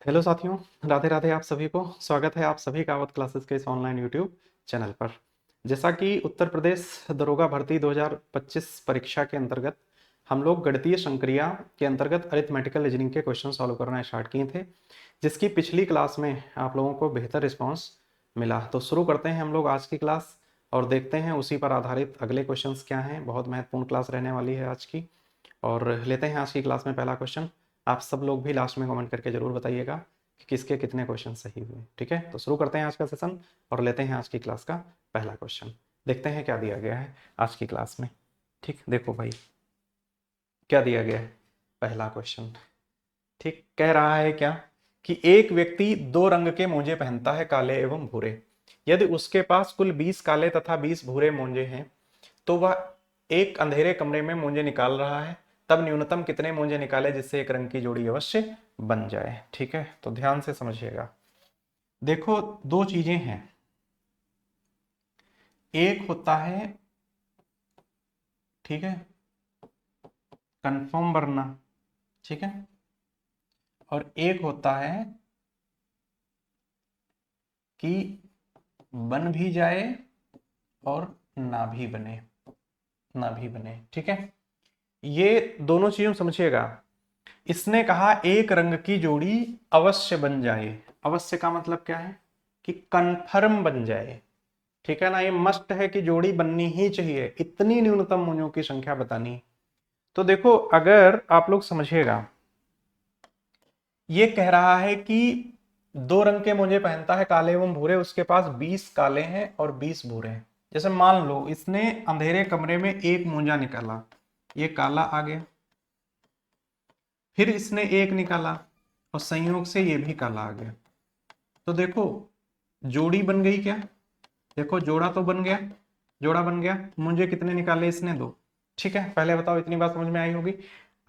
Hello साथियों, राधे राधे आप सभी को। स्वागत है आप सभी का अवध क्लासेस के इस ऑनलाइन यूट्यूब चैनल पर। जैसा कि उत्तर प्रदेश दरोगा भर्ती 2025 परीक्षा के अंतर्गत हम लोग गणितीय संक्रिया के अंतर्गत अरिथमेटिकल रीजनिंग के क्वेश्चन सॉल्व करना स्टार्ट किए थे, जिसकी पिछली क्लास में आप लोगों को बेहतर रिस्पॉन्स मिला। तो शुरू करते हैं हम लोग आज की क्लास और देखते हैं उसी पर आधारित अगले क्वेश्चन क्या हैं। बहुत महत्वपूर्ण क्लास रहने वाली है आज की। और लेते हैं आज की क्लास में पहला क्वेश्चन। आप सब लोग भी लास्ट में कमेंट करके जरूर बताइएगा कि किसके कितने क्वेश्चन सही हुए। ठीक है, तो शुरू करते हैं आज का सेशन और लेते हैं आज की क्लास का पहला क्वेश्चन। देखते हैं क्या दिया गया है आज की क्लास में। ठीक, देखो भाई क्या दिया गया है। पहला क्वेश्चन ठीक कह रहा है क्या कि एक व्यक्ति दो रंग के मोजे पहनता है, काले एवं भूरे। यदि उसके पास कुल 20 काले तथा 20 भूरे मोजे हैं तो वह एक अंधेरे कमरे में मोजे निकाल रहा है, तब न्यूनतम कितने मोजे निकाले जिससे एक रंग की जोड़ी अवश्य बन जाए। ठीक है, तो ध्यान से समझिएगा। देखो दो चीजें हैं, एक होता है, ठीक है, कंफर्म वरना, ठीक है, और एक होता है कि बन भी जाए और ना भी बने, ना भी बने। ठीक है, ये दोनों चीजों समझिएगा। इसने कहा एक रंग की जोड़ी अवश्य बन जाए। अवश्य का मतलब क्या है कि कंफर्म बन जाए। ठीक है ना, ये मस्ट है कि जोड़ी बननी ही चाहिए, इतनी न्यूनतम मोजों की संख्या बतानी। तो देखो अगर आप लोग समझिएगा, ये कह रहा है कि दो रंग के मोजे पहनता है, काले एवं भूरे, उसके पास 20 काले हैं और 20 भूरे हैं। जैसे मान लो इसने अंधेरे कमरे में एक मोजा निकाला, ये काला आ गया, फिर इसने एक निकाला और संयोग से ये भी काला आ गया। तो देखो जोड़ी बन गई क्या? देखो जोड़ा तो बन गया, जोड़ा बन गया। मुझे कितने निकाले? इसने दो। ठीक है, पहले बताओ, इतनी बात समझ में आई होगी।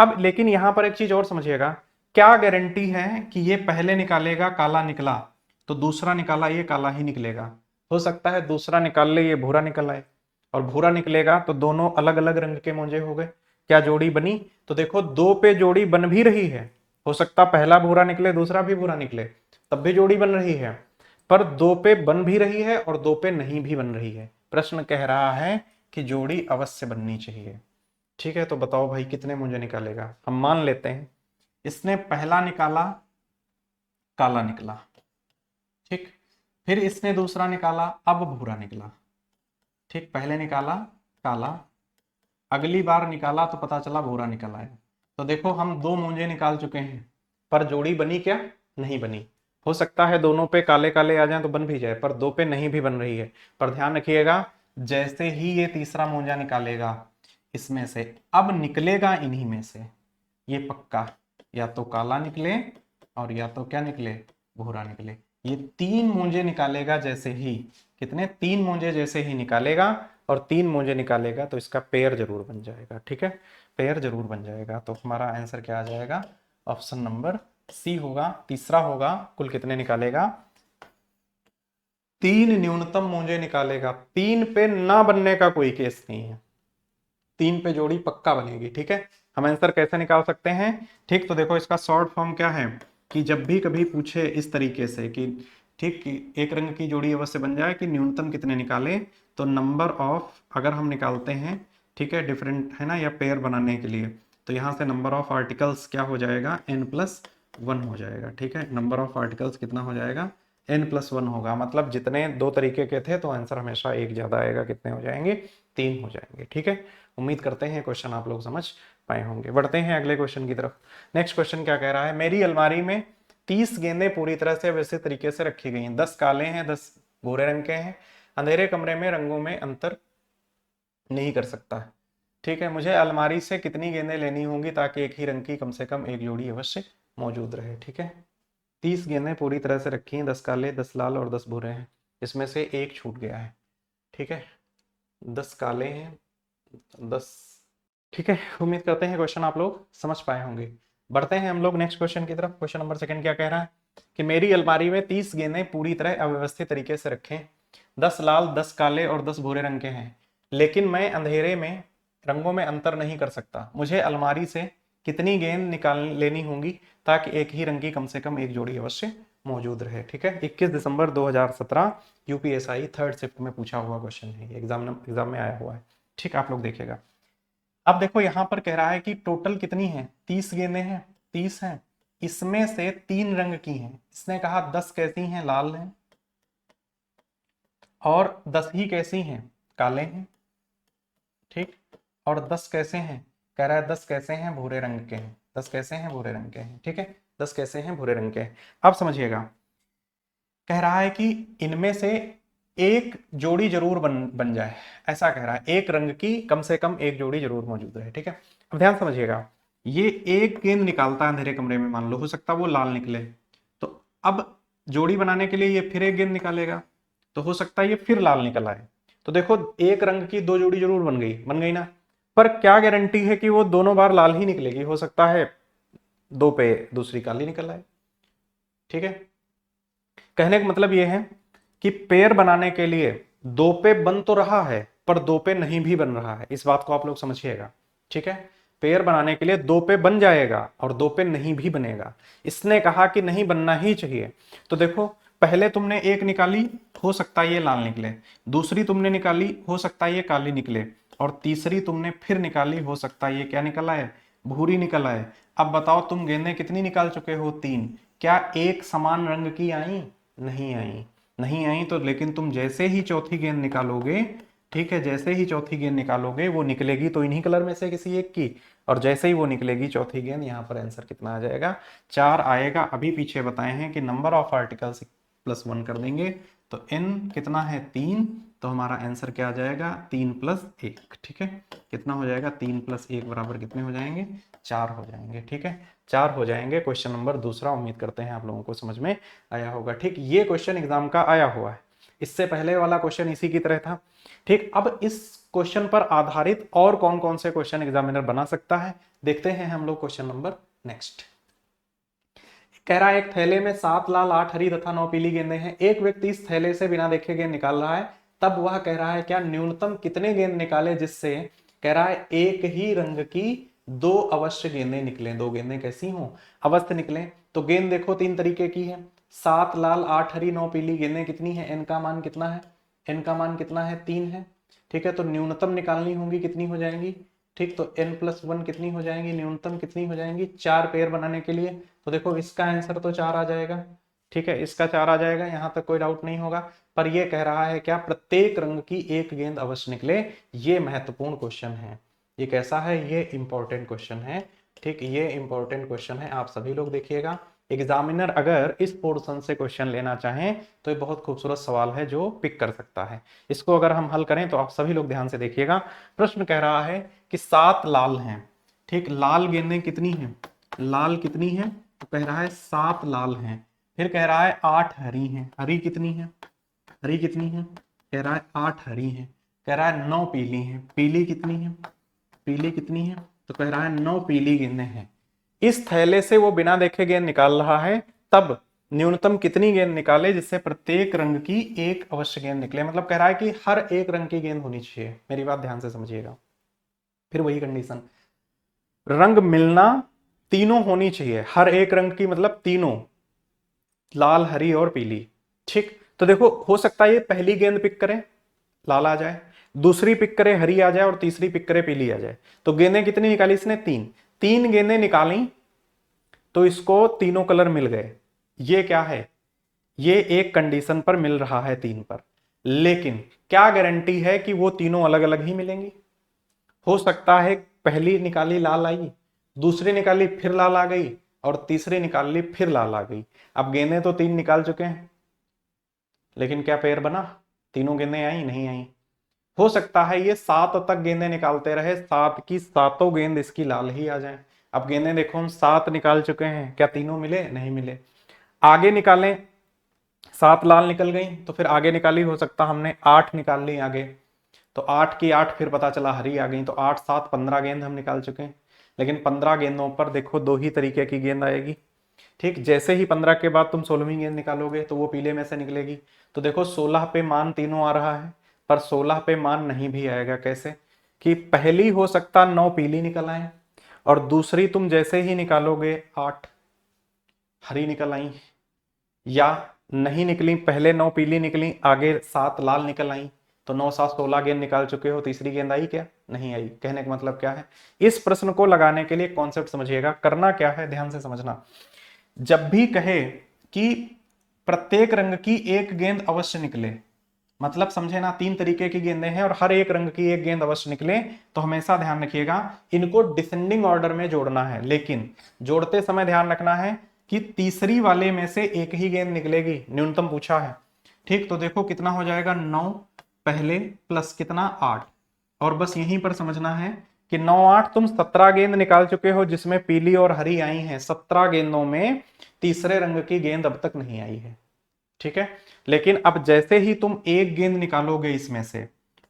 अब लेकिन यहां पर एक चीज और समझिएगा, क्या गारंटी है कि ये पहले निकालेगा काला निकला तो दूसरा निकाला ये काला ही निकलेगा? हो सकता है दूसरा निकाल ले ये भूरा निकल आए, और भूरा निकलेगा तो दोनों अलग अलग रंग के मोजे हो गए। क्या जोड़ी बनी? तो देखो दो पे जोड़ी बन भी रही है, हो सकता पहला भूरा निकले दूसरा भी भूरा निकले, तब भी जोड़ी बन रही है। पर दो पे बन भी रही है और दो पे नहीं भी बन रही है। प्रश्न कह रहा है कि जोड़ी अवश्य बननी चाहिए। ठीक है, तो बताओ भाई कितने मुझे निकालेगा। हम मान लेते हैं इसने पहला निकाला, काला निकला, ठीक, फिर इसने दूसरा निकाला, अब भूरा निकला। ठीक, पहले निकाला काला, अगली बार निकाला तो पता चला भूरा निकला है। तो देखो हम दो मूंजे निकाल चुके हैं, पर जोड़ी बनी क्या? नहीं बनी। हो सकता है दोनों पे काले काले आ जाएं तो बन भी जाए, पर दो पे नहीं भी बन रही है। पर ध्यान रखिएगा, जैसे ही ये तीसरा मूंजा निकालेगा इसमें से, अब निकलेगा इन्हीं में से, ये पक्का, या तो काला निकले और या तो क्या निकले? भूरा निकले। ये तीन मूंजे निकालेगा जैसे ही, कितने? तीन मूंजे जैसे ही निकालेगा, और तीन मूंजे निकालेगा तो इसका पेयर जरूर बन जाएगा। ठीक है, पेयर जरूर बन जाएगा। तो हमारा आंसर क्या आ जाएगा? ऑप्शन नंबर सी होगा, तीसरा होगा। कुल कितने निकालेगा? तीन न्यूनतम मूंजे निकालेगा। तीन पे ना बनने का कोई केस नहीं है, तीन पे जोड़ी पक्का बनेगी। ठीक है, हम आंसर कैसे निकाल सकते हैं? ठीक, तो देखो इसका शॉर्ट फॉर्म क्या है कि जब भी कभी पूछे इस तरीके से कि ठीक कि एक रंग की जोड़ी अवश्य बन जाए कि न्यूनतम कितने निकाले, तो नंबर ऑफ अगर हम निकालते हैं, ठीक है, डिफरेंट है ना, या पेयर बनाने के लिए, तो यहाँ से नंबर ऑफ आर्टिकल्स क्या हो जाएगा? n+1 हो जाएगा। ठीक है, नंबर ऑफ आर्टिकल्स कितना हो जाएगा? n+1 होगा। मतलब जितने दो तरीके के थे तो आंसर हमेशा एक ज्यादा आएगा। कितने हो जाएंगे? 3 हो जाएंगे। ठीक है, उम्मीद करते हैं क्वेश्चन आप लोग समझ पाए होंगे। बढ़ते हैं अगले क्वेश्चन की तरफ। नेक्स्ट क्वेश्चन क्या कह रहा है? मेरी अलमारी में 30 गेंदें पूरी तरह से वैसे तरीके से रखी गई हैं, 10 काले हैं, 10 भूरे रंग के हैं। अंधेरे कमरे में रंगों में अंतर नहीं कर सकता। ठीक है, मुझे अलमारी से कितनी गेंदें लेनी होंगी ताकि एक ही रंग की कम से कम एक जोड़ी अवश्य मौजूद रहे। ठीक है, 30 गेंदें पूरी तरह से रखी हैं, 10 काले, 10 लाल और 10 भूरे हैं। इसमें से एक छूट गया है। ठीक है, 10 काले हैं, 10। ठीक है, उम्मीद करते हैं क्वेश्चन आप लोग समझ पाए होंगे। बढ़ते हैं हम लोग नेक्स्ट क्वेश्चन की तरफ। क्वेश्चन नंबर सेकंड क्या कह रहा है कि मेरी अलमारी में 30 गेंदें पूरी तरह अव्यवस्थित तरीके से रखें, 10 लाल, 10 काले और 10 भूरे रंग के हैं, लेकिन मैं अंधेरे में रंगों में अंतर नहीं कर सकता। मुझे अलमारी से कितनी गेंद निकाल लेनी होंगी ताकि एक ही रंग की कम से कम एक जोड़ी अवश्य मौजूद रहे। ठीक है, 21 दिसंबर 2017 यूपीएसआई थर्ड शिफ्ट में पूछा हुआ क्वेश्चन है, एग्जाम में आया हुआ है। ठीक, आप लोग देखिएगा। अब देखो यहां पर कह रहा है कि टोटल कितनी है, 30 गेंदें हैं, 30 हैं, इसमें से 3 रंग की हैं। इसने कहा 10 कैसी हैं, लाल हैं, और 10 ही कैसी हैं, काले हैं। ठीक, और 10 कैसे हैं, कह रहा है 10 कैसे हैं, भूरे रंग के हैं, 10 कैसे हैं, भूरे रंग के हैं। ठीक है, 10 कैसे हैं, भूरे रंग के हैं। अब समझिएगा, कह रहा है कि इनमें से एक जोड़ी जरूर बन जाए, ऐसा कह रहा है, एक रंग की कम से कम एक जोड़ी जरूर मौजूद रहे। ठीक है, अब ध्यान समझिएगा, ये एक गेंद निकालता है अंधेरे कमरे में, मान लो हो सकता है वो लाल निकले, तो अब जोड़ी बनाने के लिए ये फिर एक गेंद निकालेगा, तो हो सकता है ये फिर लाल निकल आए। तो देखो एक रंग की 2 जोड़ी जरूर बन गई ना, पर क्या गारंटी है कि वो दोनों बार लाल ही निकलेगी, हो सकता है 2 पे दूसरी काली निकल आए। ठीक है, कहने का मतलब ये है कि पेयर बनाने के लिए 2 पे बन तो रहा है पर 2 पे नहीं भी बन रहा है, इस बात को आप लोग समझिएगा। ठीक है, पेयर बनाने के लिए 2 पे बन जाएगा और 2 पे नहीं भी बनेगा। इसने कहा कि नहीं बनना ही चाहिए। तो देखो पहले तुमने एक निकाली, हो सकता है ये लाल निकले, दूसरी तुमने निकाली, हो सकता है ये काली निकले, और तीसरी तुमने फिर निकाली, हो सकता है ये क्या निकला है, भूरी निकल आए। अब बताओ तुम गेंदें कितनी निकाल चुके हो, 3। क्या एक समान रंग की आई, नहीं आई, नहीं आई। तो लेकिन तुम जैसे ही चौथी गेंद निकालोगे, ठीक है, जैसे ही चौथी गेंद निकालोगे वो निकलेगी तो इन्हीं कलर में से किसी एक की, और जैसे ही वो निकलेगी चौथी गेंद, यहाँ पर आंसर कितना आ जाएगा, 4 आएगा। अभी पीछे बताए हैं कि नंबर ऑफ आर्टिकल्स +1 कर देंगे तो n कितना है, 3, तो हमारा आंसर क्या आ जाएगा, 3 + 1। ठीक है, कितना हो जाएगा, 3 + 1 बराबर कितने हो जाएंगे, 4 हो जाएंगे। ठीक है, 4 हो जाएंगे। क्वेश्चन नंबर दूसरा, उम्मीद करते हैं आप लोगों को समझ में आया होगा। ठीक, ये क्वेश्चन एग्जाम का आया हुआ है, इससे पहले वाला क्वेश्चन इसी की तरह था। ठीक, अब इस क्वेश्चन पर आधारित और कौन कौन से क्वेश्चन एग्जामिनर बना सकता है, देखते हैं हम लोग क्वेश्चन नंबर नेक्स्ट। कह रहा है एक थैले में 7 लाल 8 हरी तथा 9 पीली गेंदें हैं। एक व्यक्ति इस थैले से बिना देखे गेंद निकाल रहा है, तब वह कह रहा है क्या न्यूनतम कितने गेंद निकाले जिससे, कह रहा है एक ही रंग की 2 अवश्य गेंदें निकलें। 2 गेंदें कैसी हों, अवश्य निकलें। तो गेंद देखो 3 तरीके की है, 7 लाल 8 हरी 9 पीली गेंदें कितनी है, एन का मान कितना है, एन का मान कितना है, 3 है। ठीक है, तो न्यूनतम निकालनी होंगी, कितनी हो जाएंगी, ठीक, तो n+1 कितनी हो जाएंगी, न्यूनतम कितनी हो जाएंगी, 4 पेयर बनाने के लिए। तो देखो इसका आंसर तो 4 आ जाएगा। ठीक है, इसका 4 आ जाएगा, यहां तक कोई डाउट नहीं होगा। पर ये कह रहा है क्या, प्रत्येक रंग की एक गेंद अवश्य निकले। ये महत्वपूर्ण क्वेश्चन है, ये कैसा है, ये इंपॉर्टेंट क्वेश्चन है। ठीक, ये इंपॉर्टेंट क्वेश्चन है, आप सभी लोग देखिएगा। एग्जामिनर अगर इस पोर्शन से क्वेश्चन लेना चाहें तो ये बहुत खूबसूरत सवाल है जो पिक कर सकता है। इसको अगर हम हल करें तो आप सभी लोग ध्यान से देखिएगा। प्रश्न कह रहा है कि 7 लाल हैं। ठीक, लाल गेंदें कितनी हैं, लाल कितनी हैं, तो कह रहा है 7 लाल हैं। फिर कह रहा है 8 हरी हैं, हरी कितनी है, हरी कितनी है, कह रहा है 8 हरी हैं। कह रहा है 9 पीली हैं, पीली कितनी है, पीली कितनी है, तो कह रहा है 9 पीली गेंदें हैं। इस थैले से वो बिना देखे गेंद निकाल रहा है, तब न्यूनतम कितनी गेंद निकाले जिससे प्रत्येक रंग की एक अवश्य गेंद निकले। मतलब कह रहा है कि हर एक रंग की गेंद होनी चाहिए। मेरी बात ध्यान से समझिएगा, फिर वही कंडीशन, रंग मिलना, तीनों होनी चाहिए, हर एक रंग की, मतलब तीनों, लाल हरी और पीली। ठीक, तो देखो हो सकता है ये पहली गेंद पिक करें, लाल आ जाए, दूसरी पिक करे हरी आ जाए, और तीसरी पिक करे पीली आ जाए। तो गेंदें कितनी निकाली इसने, 3, 3 गेंदें निकाली तो इसको तीनों कलर मिल गए। ये क्या है, ये एक कंडीशन पर मिल रहा है 3 पर, लेकिन क्या गारंटी है कि वो तीनों अलग अलग ही मिलेंगी। हो सकता है पहली निकाली लाल आई, दूसरी निकाली फिर लाल आ गई, और तीसरी निकाल ली फिर लाल आ गई। अब गेंदें तो 3 निकाल चुके हैं, लेकिन क्या पेयर बना, तीनों गेंदें आई, नहीं आई। हो सकता है ये 7 तक गेंदें निकालते रहे, 7 की सातों गेंद इसकी लाल ही आ जाएं। अब गेंदें देखो हम 7 निकाल चुके हैं, क्या तीनों मिले, नहीं मिले। आगे निकालें, 7 लाल निकल गई, तो फिर आगे निकाली, हो सकता हमने 8 निकाल ली आगे, तो 8 की 8 फिर पता चला हरी आ गई, तो 8 7 15 गेंद हम निकाल चुके हैं। लेकिन 15 गेंदों पर देखो 2 ही तरीके की गेंद आएगी। ठीक, जैसे ही 15 के बाद तुम 16वीं गेंद निकालोगे तो वो पीले में से निकलेगी। तो देखो 16 पे मान तीनों आ रहा है, पर 16 पे मान नहीं भी आएगा। कैसे, कि पहली हो सकता 9 पीली निकल आए, और दूसरी तुम जैसे ही निकालोगे 8 हरी निकल आई, या नहीं निकली, पहले 9 पीली निकली, आगे 7 लाल निकल आई, तो 9 7 16 गेंद निकाल चुके हो, तीसरी गेंद आई क्या? नहीं आई। कहने का मतलब क्या है? इस प्रश्न को लगाने के लिए कॉन्सेप्ट समझिएगा, करना क्या है ध्यान से समझना। जब भी कहे कि प्रत्येक रंग की एक गेंद अवश्य निकले, मतलब समझे ना, 3 तरीके की गेंदें हैं और हर एक रंग की एक गेंद अवश्य निकले, तो हमेशा ध्यान रखिएगा इनको डिसेंडिंग ऑर्डर में जोड़ना है, लेकिन जोड़ते समय ध्यान रखना है कि तीसरी वाले में से एक ही गेंद निकलेगी, न्यूनतम पूछा है। ठीक, तो देखो कितना हो जाएगा, 9 पहले प्लस कितना 8, और बस यहीं पर समझना है कि 9 8 तुम 17 गेंद निकाल चुके हो जिसमें पीली और हरी आई हैं, 17 गेंदों में तीसरे रंग की गेंद अब तक नहीं आई है। ठीक है, लेकिन अब जैसे ही तुम एक गेंद निकालोगे इसमें से,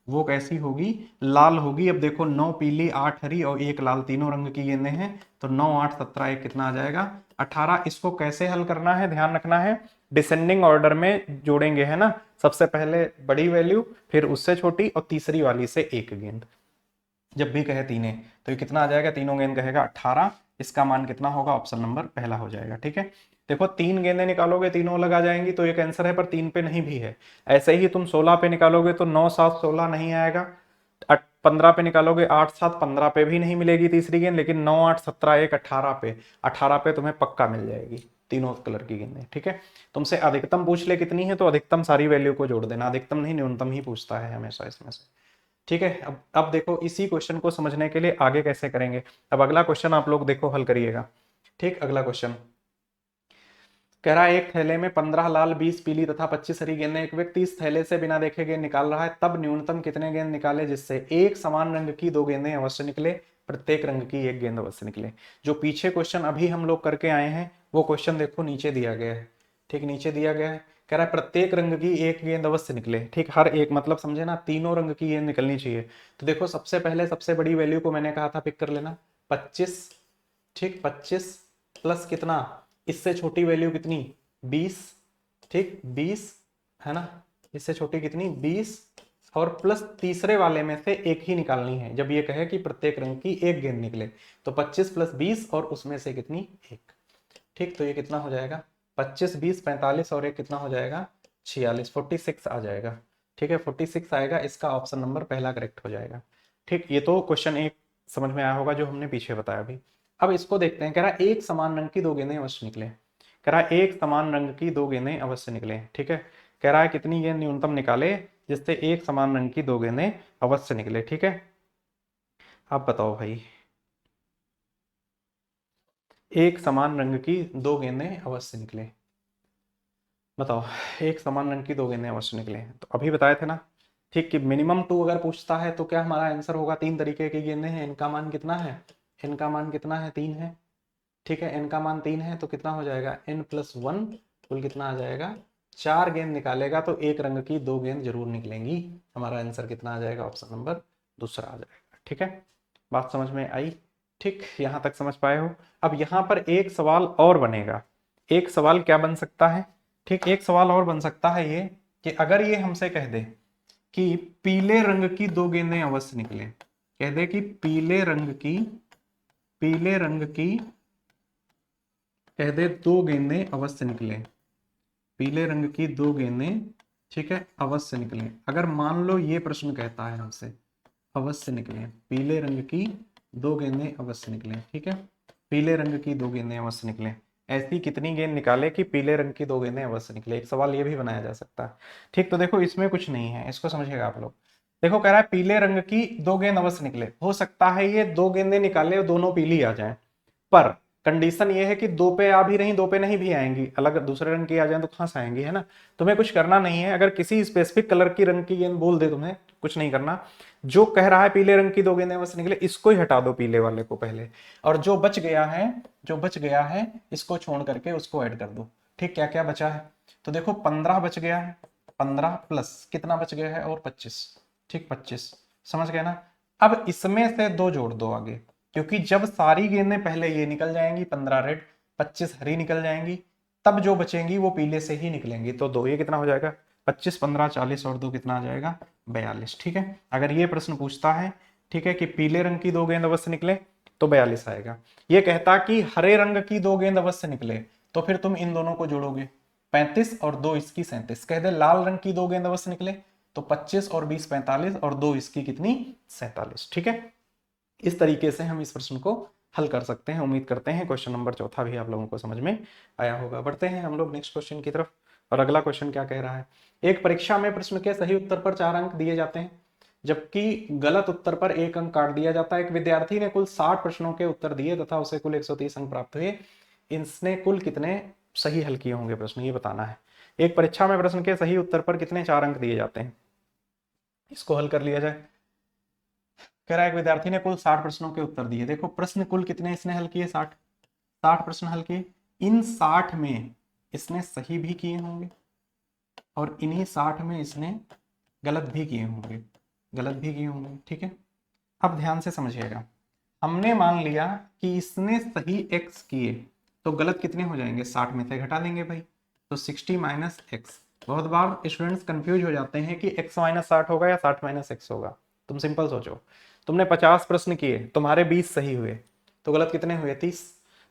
वो कैसी होगी? लाल होगी। अब देखो 9 पीली 8 हरी और 1 लाल, तीनों रंग की गेंदें हैं, तो 9 8 17 1 कितना आ जाएगा? 18। इसको कैसे हल करना है ध्यान रखना है, डिसेंडिंग ऑर्डर में जोड़ेंगे, है ना। सबसे पहले बड़ी वैल्यू, फिर उससे छोटी, और तीसरी वाली से एक गेंद। जब भी कहे तीने, तो ये कितना आ जाएगा? तीनों गेंद कहेगा 18, इसका मान कितना होगा? ऑप्शन नंबर पहला हो जाएगा। ठीक है, देखो 3 गेंदें निकालोगे तीनों अलग आ जाएंगी, तो एक आंसर है, पर 3 पे नहीं भी है। ऐसे ही तुम 16 पे निकालोगे तो 9 7 16 नहीं आएगा, 15 पे निकालोगे 8 7 15 पे भी नहीं मिलेगी तीसरी गेंद, लेकिन 9 8 17 1 18 पे तुम्हें पक्का मिल जाएगी तीनों कलर की गेंदें। ठीक है, तुमसे अधिकतम पूछ ले कितनी है, तो अधिकतम सारी वैल्यू को जोड़ देना, अधिकतम नहीं न्यूनतम ही पूछता है हमेशा इसमें से। ठीक है, अब देखो इसी क्वेश्चन को समझने के लिए आगे कैसे करेंगे। अब अगला क्वेश्चन आप लोग देखो हल करिएगा। ठीक, अगला क्वेश्चन कह रहा है एक थैले में 15 लाल 20 पीली तथा 25 हरी गेंदें, एक व्यक्ति इस थैले से बिना देखे गेंद निकाल रहा है, तब न्यूनतम कितने गेंद निकाले जिससे एक समान रंग की 2 गेंदें अवश्य निकले, प्रत्येक रंग की एक गेंद अवश्य निकले। जो पीछे क्वेश्चन अभी हम लोग करके आए हैं वो क्वेश्चन देखो नीचे दिया गया है। ठीक, नीचे दिया गया है, कह रहा है प्रत्येक रंग की एक गेंद अवश्य निकले। ठीक, हर एक मतलब समझे ना, तीनों रंग की गेंद निकलनी चाहिए। तो देखो सबसे पहले सबसे बड़ी वैल्यू को मैंने कहा था पिक कर लेना, 25। ठीक, 25 प्लस कितना, इससे छोटी वैल्यू कितनी, 20। ठीक, 20 है ना, इससे छोटी कितनी, 20, और प्लस तीसरे वाले में से एक ही निकालनी है। जब ये कहे कि प्रत्येक रंग की एक गेंद निकले, तो 25 प्लस 20 और उसमें से कितनी, एक। ठीक, तो ये कितना हो जाएगा, 25 20 45 और एक कितना हो जाएगा, 46, 46 आ जाएगा। ठीक है, 46 आएगा, इसका ऑप्शन नंबर पहला करेक्ट हो जाएगा। ठीक, ये तो क्वेश्चन एक समझ में आया होगा जो हमने पीछे बताया अभी। अब इसको देखते हैं, कह रहा है एक समान रंग की 2 गेंदें अवश्य निकले। कह रहा है एक समान रंग की 2 गेंदें अवश्य निकले। ठीक है, कह रहा है कितनी गेंद न्यूनतम निकाले जिससे एक समान रंग की 2 गेंदें अवश्य निकले। ठीक है, आप बताओ भाई, एक समान रंग की 2 गेंदें अवश्य निकले, बताओ। एक समान रंग की 2 गेंदें अवश्य निकले, तो अभी बताए थे ना। ठीक, कि मिनिमम 2 अगर पूछता है तो क्या हमारा आंसर होगा, 3 तरीके की गेंदें हैं, इनका मान कितना है, इनका मान कितना है, 3 है। ठीक है, इनका मान 3 है, तो कितना हो जाएगा, n+1, कुल कितना आ जाएगा, 4 गेंद निकालेगा तो एक रंग की 2 गेंद जरूर निकलेंगी। हमारा आंसर कितना आ जाएगा, ऑप्शन नंबर दूसरा आ जाएगा। ठीक है, बात समझ में आई? ठीक, यहां तक समझ पाए हो? अब यहां पर एक सवाल और बनेगा। एक सवाल क्या बन सकता है? ठीक, एक सवाल और बन सकता है ये, कि अगर ये हमसे कह दे कि पीले रंग की 2 गेंदें अवश्य निकले, कह दे कि पीले रंग की कह दे 2 गेंदें अवश्य निकले, पीले रंग की 2 गेंदें, ठीक है, अवश्य निकले। अगर मान लो ये प्रश्न कहता है हमसे अवश्य निकले, पीले रंग की 2 गेंदें अवश्य निकले। ठीक है, पीले रंग की 2 गेंदें अवश्य निकले, ऐसी कितनी गेंद निकाले कि पीले रंग की 2 गेंदें अवश्य निकले। एक सवाल ये भी बनाया जा सकता है। ठीक, तो देखो इसमें कुछ नहीं है, इसको समझिएगा आप लोग। देखो कह रहा है पीले रंग की 2 गेंद अवश्य निकले, हो सकता है ये 2 गेंदें निकाले और दोनों पीली आ जाए, पर कंडीशन ये है कि 2 पे आ भी रही 2 पे नहीं भी आएंगी, अलग दूसरे रंग की आ जाए तो कहां से आएंगी, है ना। तुम्हें कुछ करना नहीं है, अगर किसी स्पेसिफिक कलर की रंग की गेंद बोल दे तुम्हें कुछ नहीं करना। जो कह रहा है पीले रंग की 2 गेंदें अवश्य निकले, इसको ही हटा दो पीले वाले को पहले, और जो बच गया है इसको छोड़ करके उसको ऐड कर दो। ठीक, क्या क्या बचा है, तो देखो 15 बच गया है, 15 प्लस कितना बच गया है, और 25। ठीक, 25, समझ गए ना। अब इसमें से 2 जोड़ दो आगे, क्योंकि जब सारी गेंदें पहले ये निकल जाएंगी 15 रेड 25 हरी निकल जाएंगी, तब जो बचेंगी वो पीले से ही निकलेंगी। तो 2 ये कितना हो जाएगा, 25 15 40 और 2 कितना आ जाएगा, 42। ठीक है, अगर ये प्रश्न पूछता है, ठीक है, कि पीले रंग की 2 गेंद अवश्य निकले, तो 42 आएगा। ये कहता कि हरे रंग की 2 गेंद अवश्य निकले, तो फिर तुम इन दोनों को जोड़ोगे, 35 और 2 इसकी 37। कह दे लाल रंग की 2 गेंद अवश्य निकले, तो 25 और 20 45 और 2 इसकी कितनी 47। ठीक है, इस तरीके से हम इस प्रश्न को हल कर सकते हैं। उम्मीद करते हैं क्वेश्चन नंबर चौथा भी आप लोगों को समझ में आया होगा। बढ़ते हैं हम लोग नेक्स्ट क्वेश्चन की तरफ। और अगला क्वेश्चन क्या कह रहा है, एक परीक्षा में प्रश्न के सही उत्तर पर 4 अंक दिए जाते हैं, जबकि गलत उत्तर पर 1 अंक काट दिया जाता है। एक विद्यार्थी ने कुल 60 प्रश्नों के उत्तर दिए तथा उसे कुल 130 अंक प्राप्त हुए। इसने कुल कितने सही हल किए होंगे, प्रश्न ये बताना है। एक परीक्षा में प्रश्न के सही उत्तर पर कितने 4 अंक दिए जाते हैं, इसको हल कर लिया जाए। कह रहा है एक विद्यार्थी ने कुल 60 प्रश्नों के उत्तर दिए। देखो प्रश्न कुल कितने इसने हल किए, 60 प्रश्न हल किए। इन 60 में इसने सही भी किए होंगे और इन्हीं 60 में इसने गलत भी किए होंगे, ठीक है। अब ध्यान से समझिएगा, हमने मान लिया कि इसने सही x किए, तो गलत कितने हो जाएंगे, 60 में से घटा देंगे भाई, तो 60 माइनस एक्स। बहुत बार स्टूडेंट्स कंफ्यूज हो जाते हैं कि x माइनस 60 होगा या 60 माइनस एक्स होगा। तुम सिंपल सोचो, तुमने 50 प्रश्न किए, तुम्हारे 20 सही हुए, तो गलत कितने हुए, 30।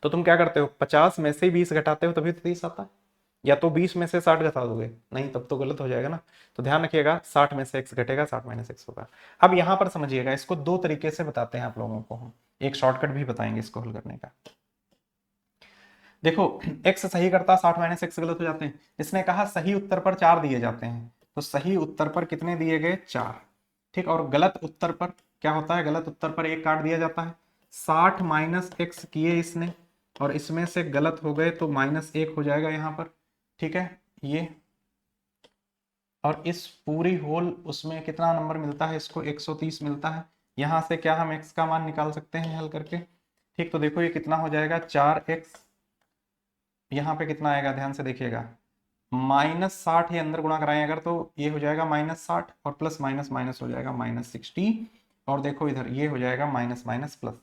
तो तुम क्या करते हो, 50 में से 20 घटाते हो तभी तो 30 आता है, या तो 20 में से 60 घटा दोगे, नहीं तब तो गलत हो जाएगा ना। तो ध्यान रखिएगा 60 में से एक्स घटेगा, 60 माइनस एक्स होगा। अब यहां पर समझिएगा, इसको 2 तरीके से बताते हैं आप लोगों को हम, एक शॉर्टकट भी बताएंगे इसको हल करने का। देखो x सही करता, 60 माइनस एक्स गलत हो जाते हैं। इसने कहा सही उत्तर पर 4 दिए जाते हैं, तो सही उत्तर पर कितने दिए गए, 4। ठीक, और गलत उत्तर पर क्या होता है, गलत उत्तर पर 1 काट दिया जाता है। 60 माइनस एक्स किए इसने, और इसमें से गलत हो गए तो -1 हो जाएगा यहाँ पर। ठीक है, ये और इस पूरी होल उसमें कितना नंबर मिलता है इसको, 130 मिलता है। यहां से क्या हम x का मान निकाल सकते हैं हल करके। ठीक, तो देखो ये कितना हो जाएगा, 4x, यहाँ पे कितना आएगा, ध्यान से देखिएगा, -60 ये अंदर गुणा कराएं अगर, तो ये हो जाएगा -60 और प्लस माइनस माइनस हो जाएगा -60, और देखो इधर ये हो जाएगा माइनस माइनस प्लस।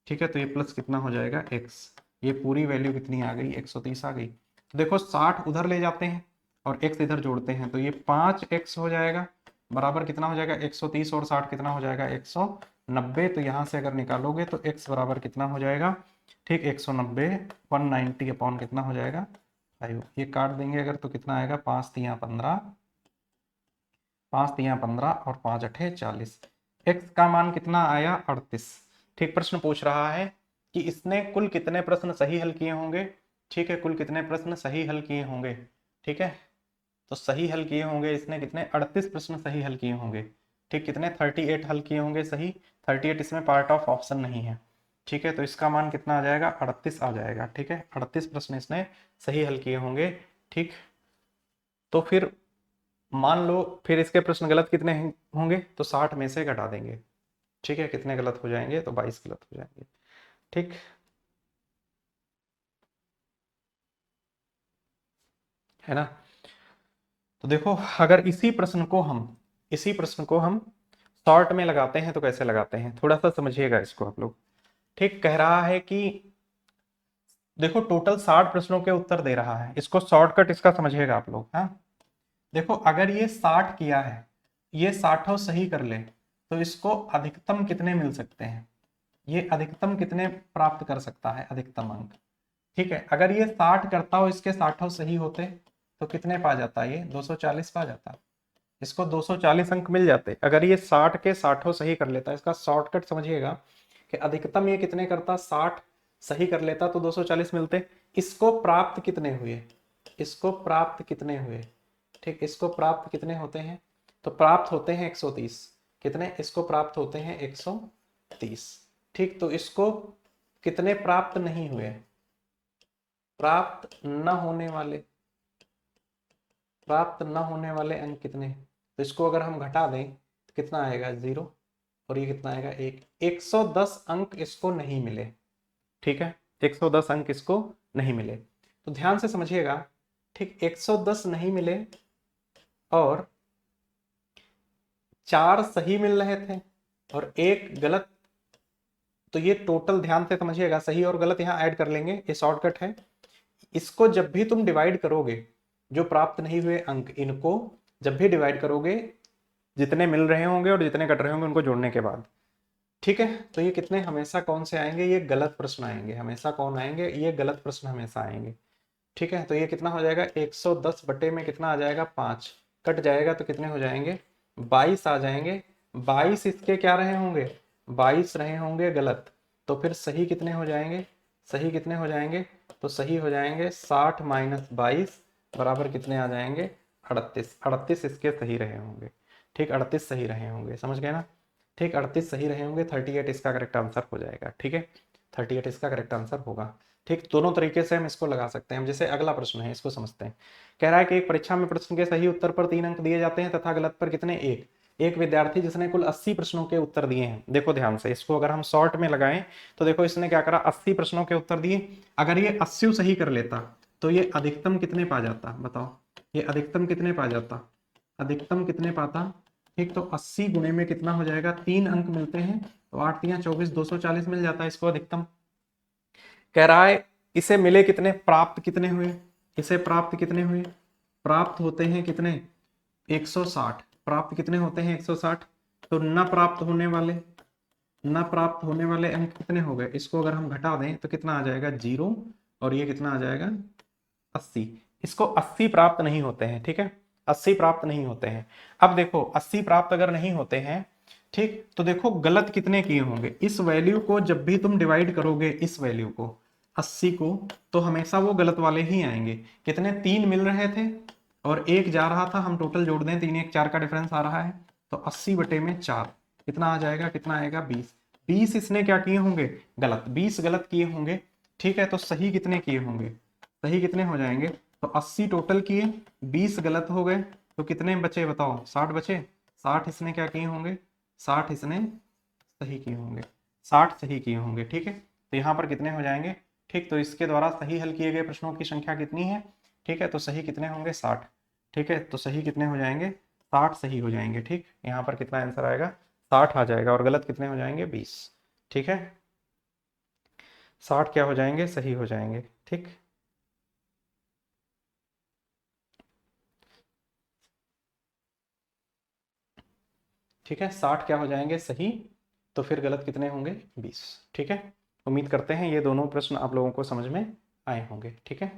ठीक है, तो ये प्लस कितना हो जाएगा x, ये पूरी वैल्यू कितनी आ गई, 130 आ गई। तो देखो 60 उधर ले जाते हैं और x इधर जोड़ते हैं, तो ये 5x हो जाएगा, बराबर कितना हो जाएगा 130, और 60 कितना हो जाएगा 190। तो यहाँ से अगर निकालोगे तो x बराबर कितना हो जाएगा, ठीक 190, 190 अपॉन कितना हो जाएगा 5। ये काट देंगे अगर तो कितना आएगा, 5 तियाँ 15, 5 तियाँ 15 और 5 अठे 40। x का मान कितना आया, 38। ठीक, प्रश्न पूछ रहा है कि इसने कुल कितने प्रश्न सही हल किए होंगे। ठीक है, कुल कितने प्रश्न सही हल किए होंगे। ठीक है, तो सही हल किए होंगे इसने कितने, 38 प्रश्न सही हल किए होंगे। ठीक, कितने 38 हल किए होंगे सही, 38 इसमें पार्ट ऑफ ऑप्शन नहीं है। ठीक है, तो इसका मान कितना आ जाएगा, 38 आ जाएगा। ठीक है, 38 प्रश्न इसने सही हल किए होंगे। ठीक, तो फिर मान लो फिर इसके प्रश्न गलत कितने होंगे, तो 60 में से घटा देंगे। ठीक है, कितने गलत हो जाएंगे, तो 22 गलत हो जाएंगे। ठीक, है ना। तो देखो अगर इसी प्रश्न को हम शॉर्ट में लगाते हैं तो कैसे लगाते हैं, थोड़ा सा समझिएगा इसको आप लोग। ठीक, कह रहा है कि देखो टोटल 60 प्रश्नों के उत्तर दे रहा है, इसको शॉर्टकट इसका समझिएगा आप लोग। हाँ, देखो अगर ये 60 किया है, ये 60 सही कर ले, तो इसको अधिकतम कितने मिल सकते हैं, ये अधिकतम कितने प्राप्त कर सकता है, अधिकतम अंक। ठीक है, अगर ये 60 करता हो, इसके 60 सही होते, तो कितने पा जाता है, ये 240 पा जाता, इसको 240 अंक मिल जाते अगर ये 60 के 60 सही कर लेता। इसका शॉर्टकट समझिएगा कि अधिकतम ये कितने करता, 60 सही कर लेता तो 240 मिलते। इसको प्राप्त कितने हुए, इसको प्राप्त कितने हुए, ठीक, इसको प्राप्त कितने होते हैं, तो प्राप्त होते हैं 130। कितने, इसको प्राप्त होते हैं 130। ठीक, तो इसको कितने प्राप्त नहीं हुए, प्राप्त न होने वाले, प्राप्त न होने वाले अंक कितने, तो इसको अगर हम घटा दें तो कितना आएगा, 0, और ये कितना आएगा, 1। 110 अंक इसको नहीं मिले। ठीक है, 110 अंक इसको नहीं मिले, तो ध्यान से समझिएगा। ठीक, 110 नहीं मिले और 4 सही मिल रहे थे और 1 गलत, तो ये टोटल ध्यान से समझिएगा, सही और गलत यहाँ ऐड कर लेंगे, ये शॉर्टकट है। इसको जब भी तुम डिवाइड करोगे, जो प्राप्त नहीं हुए अंक, इनको जब भी डिवाइड करोगे, जितने मिल रहे होंगे और जितने कट रहे होंगे उनको जोड़ने के बाद, ठीक है, तो ये कितने हमेशा कौन से आएंगे, ये गलत प्रश्न आएंगे, हमेशा कौन आएंगे, ये गलत प्रश्न हमेशा आएंगे। ठीक है, तो ये कितना हो जाएगा, 110 बटे में कितना आ जाएगा 5, कट जाएगा तो कितने हो जाएंगे 22 आ जाएंगे। 22 इसके क्या रहे होंगे, 22 रहे होंगे गलत, तो फिर सही कितने हो जाएंगे, सही कितने हो जाएंगे, तो सही हो जाएंगे 60 माइनस 22 बराबर कितने आ जाएंगे 38। 38 इसके सही रहे होंगे। ठीक, 38 सही रहे होंगे, समझ गए ना। ठीक, 38 सही रहे होंगे, 38 इसका करेक्ट आंसर हो जाएगा। ठीक है, 38 इसका करेक्ट आंसर होगा। ठीक, दोनों तरीके से हम इसको लगा सकते हैं। हम जैसे अगला प्रश्न है, इसको समझते हैं। कह रहा है कि एक परीक्षा में प्रश्न के सही उत्तर पर 3 अंक दिए जाते हैं तथा गलत पर कितने, एक विद्यार्थी जिसने कुल 80 प्रश्नों के उत्तर दिए हैं। देखो ध्यान से, इसको अगर हम शॉर्ट में लगाएं तो देखो इसने क्या करा, 80 प्रश्नों के उत्तर दिए। अगर ये 80 सही कर लेता तो ये अधिकतम कितने पा जाता, बताओ, ये अधिकतम कितने पा जाता, अधिकतम कितने पाता। ठीक, तो 80 गुणे में कितना हो जाएगा, 3 अंक मिलते हैं, तो 8 3 24, 240 मिल जाता है इसको अधिकतम। कह रहा है इसे मिले कितने, प्राप्त कितने हुए, इसे प्राप्त कितने हुए, प्राप्त होते हैं कितने 160, प्राप्त कितने होते हैं 160। तो न प्राप्त होने वाले, न प्राप्त होने वाले अंक कितने हो गए, इसको अगर हम घटा दें तो कितना आ जाएगा 0, और ये कितना आ जाएगा 80। इसको 80 प्राप्त नहीं होते हैं। ठीक है, 80 प्राप्त नहीं होते हैं। अब देखो 80 प्राप्त अगर नहीं होते हैं, ठीक, तो देखो गलत कितने किए होंगे, इस वैल्यू को जब भी तुम डिवाइड करोगे, इस वैल्यू को 80 को, तो हमेशा वो गलत वाले ही आएंगे। कितने, 3 मिल रहे थे और 1 जा रहा था, हम टोटल जोड़ दें, 3 1 4 का डिफरेंस आ रहा है, तो 80 बटे में 4 कितना आ जाएगा, कितना आएगा 20। 20 इसने क्या किए होंगे, गलत, 20 गलत किए होंगे। ठीक है, तो सही कितने किए होंगे, सही कितने हो जाएंगे, तो 80 टोटल किए, 20 गलत हो गए, तो कितने बचे बताओ, 60 बचे। 60 इसने क्या किए होंगे, 60 इसने सही किए होंगे, 60 सही किए होंगे। ठीक है, तो यहाँ पर कितने हो जाएंगे। ठीक, तो इसके द्वारा सही हल किए गए प्रश्नों की संख्या कितनी है। ठीक है, तो सही कितने होंगे 60। ठीक है, तो सही कितने हो जाएंगे, 60 सही हो जाएंगे। ठीक, यहाँ पर कितना आंसर आएगा 60 आ जाएगा, और गलत कितने हो जाएंगे 20। ठीक है, 60 क्या हो जाएंगे, सही हो जाएंगे। ठीक, ठीक है, 60 क्या हो जाएंगे सही, तो फिर गलत कितने होंगे 20। ठीक है, उम्मीद करते हैं ये दोनों प्रश्न आप लोगों को समझ में आए होंगे। ठीक है,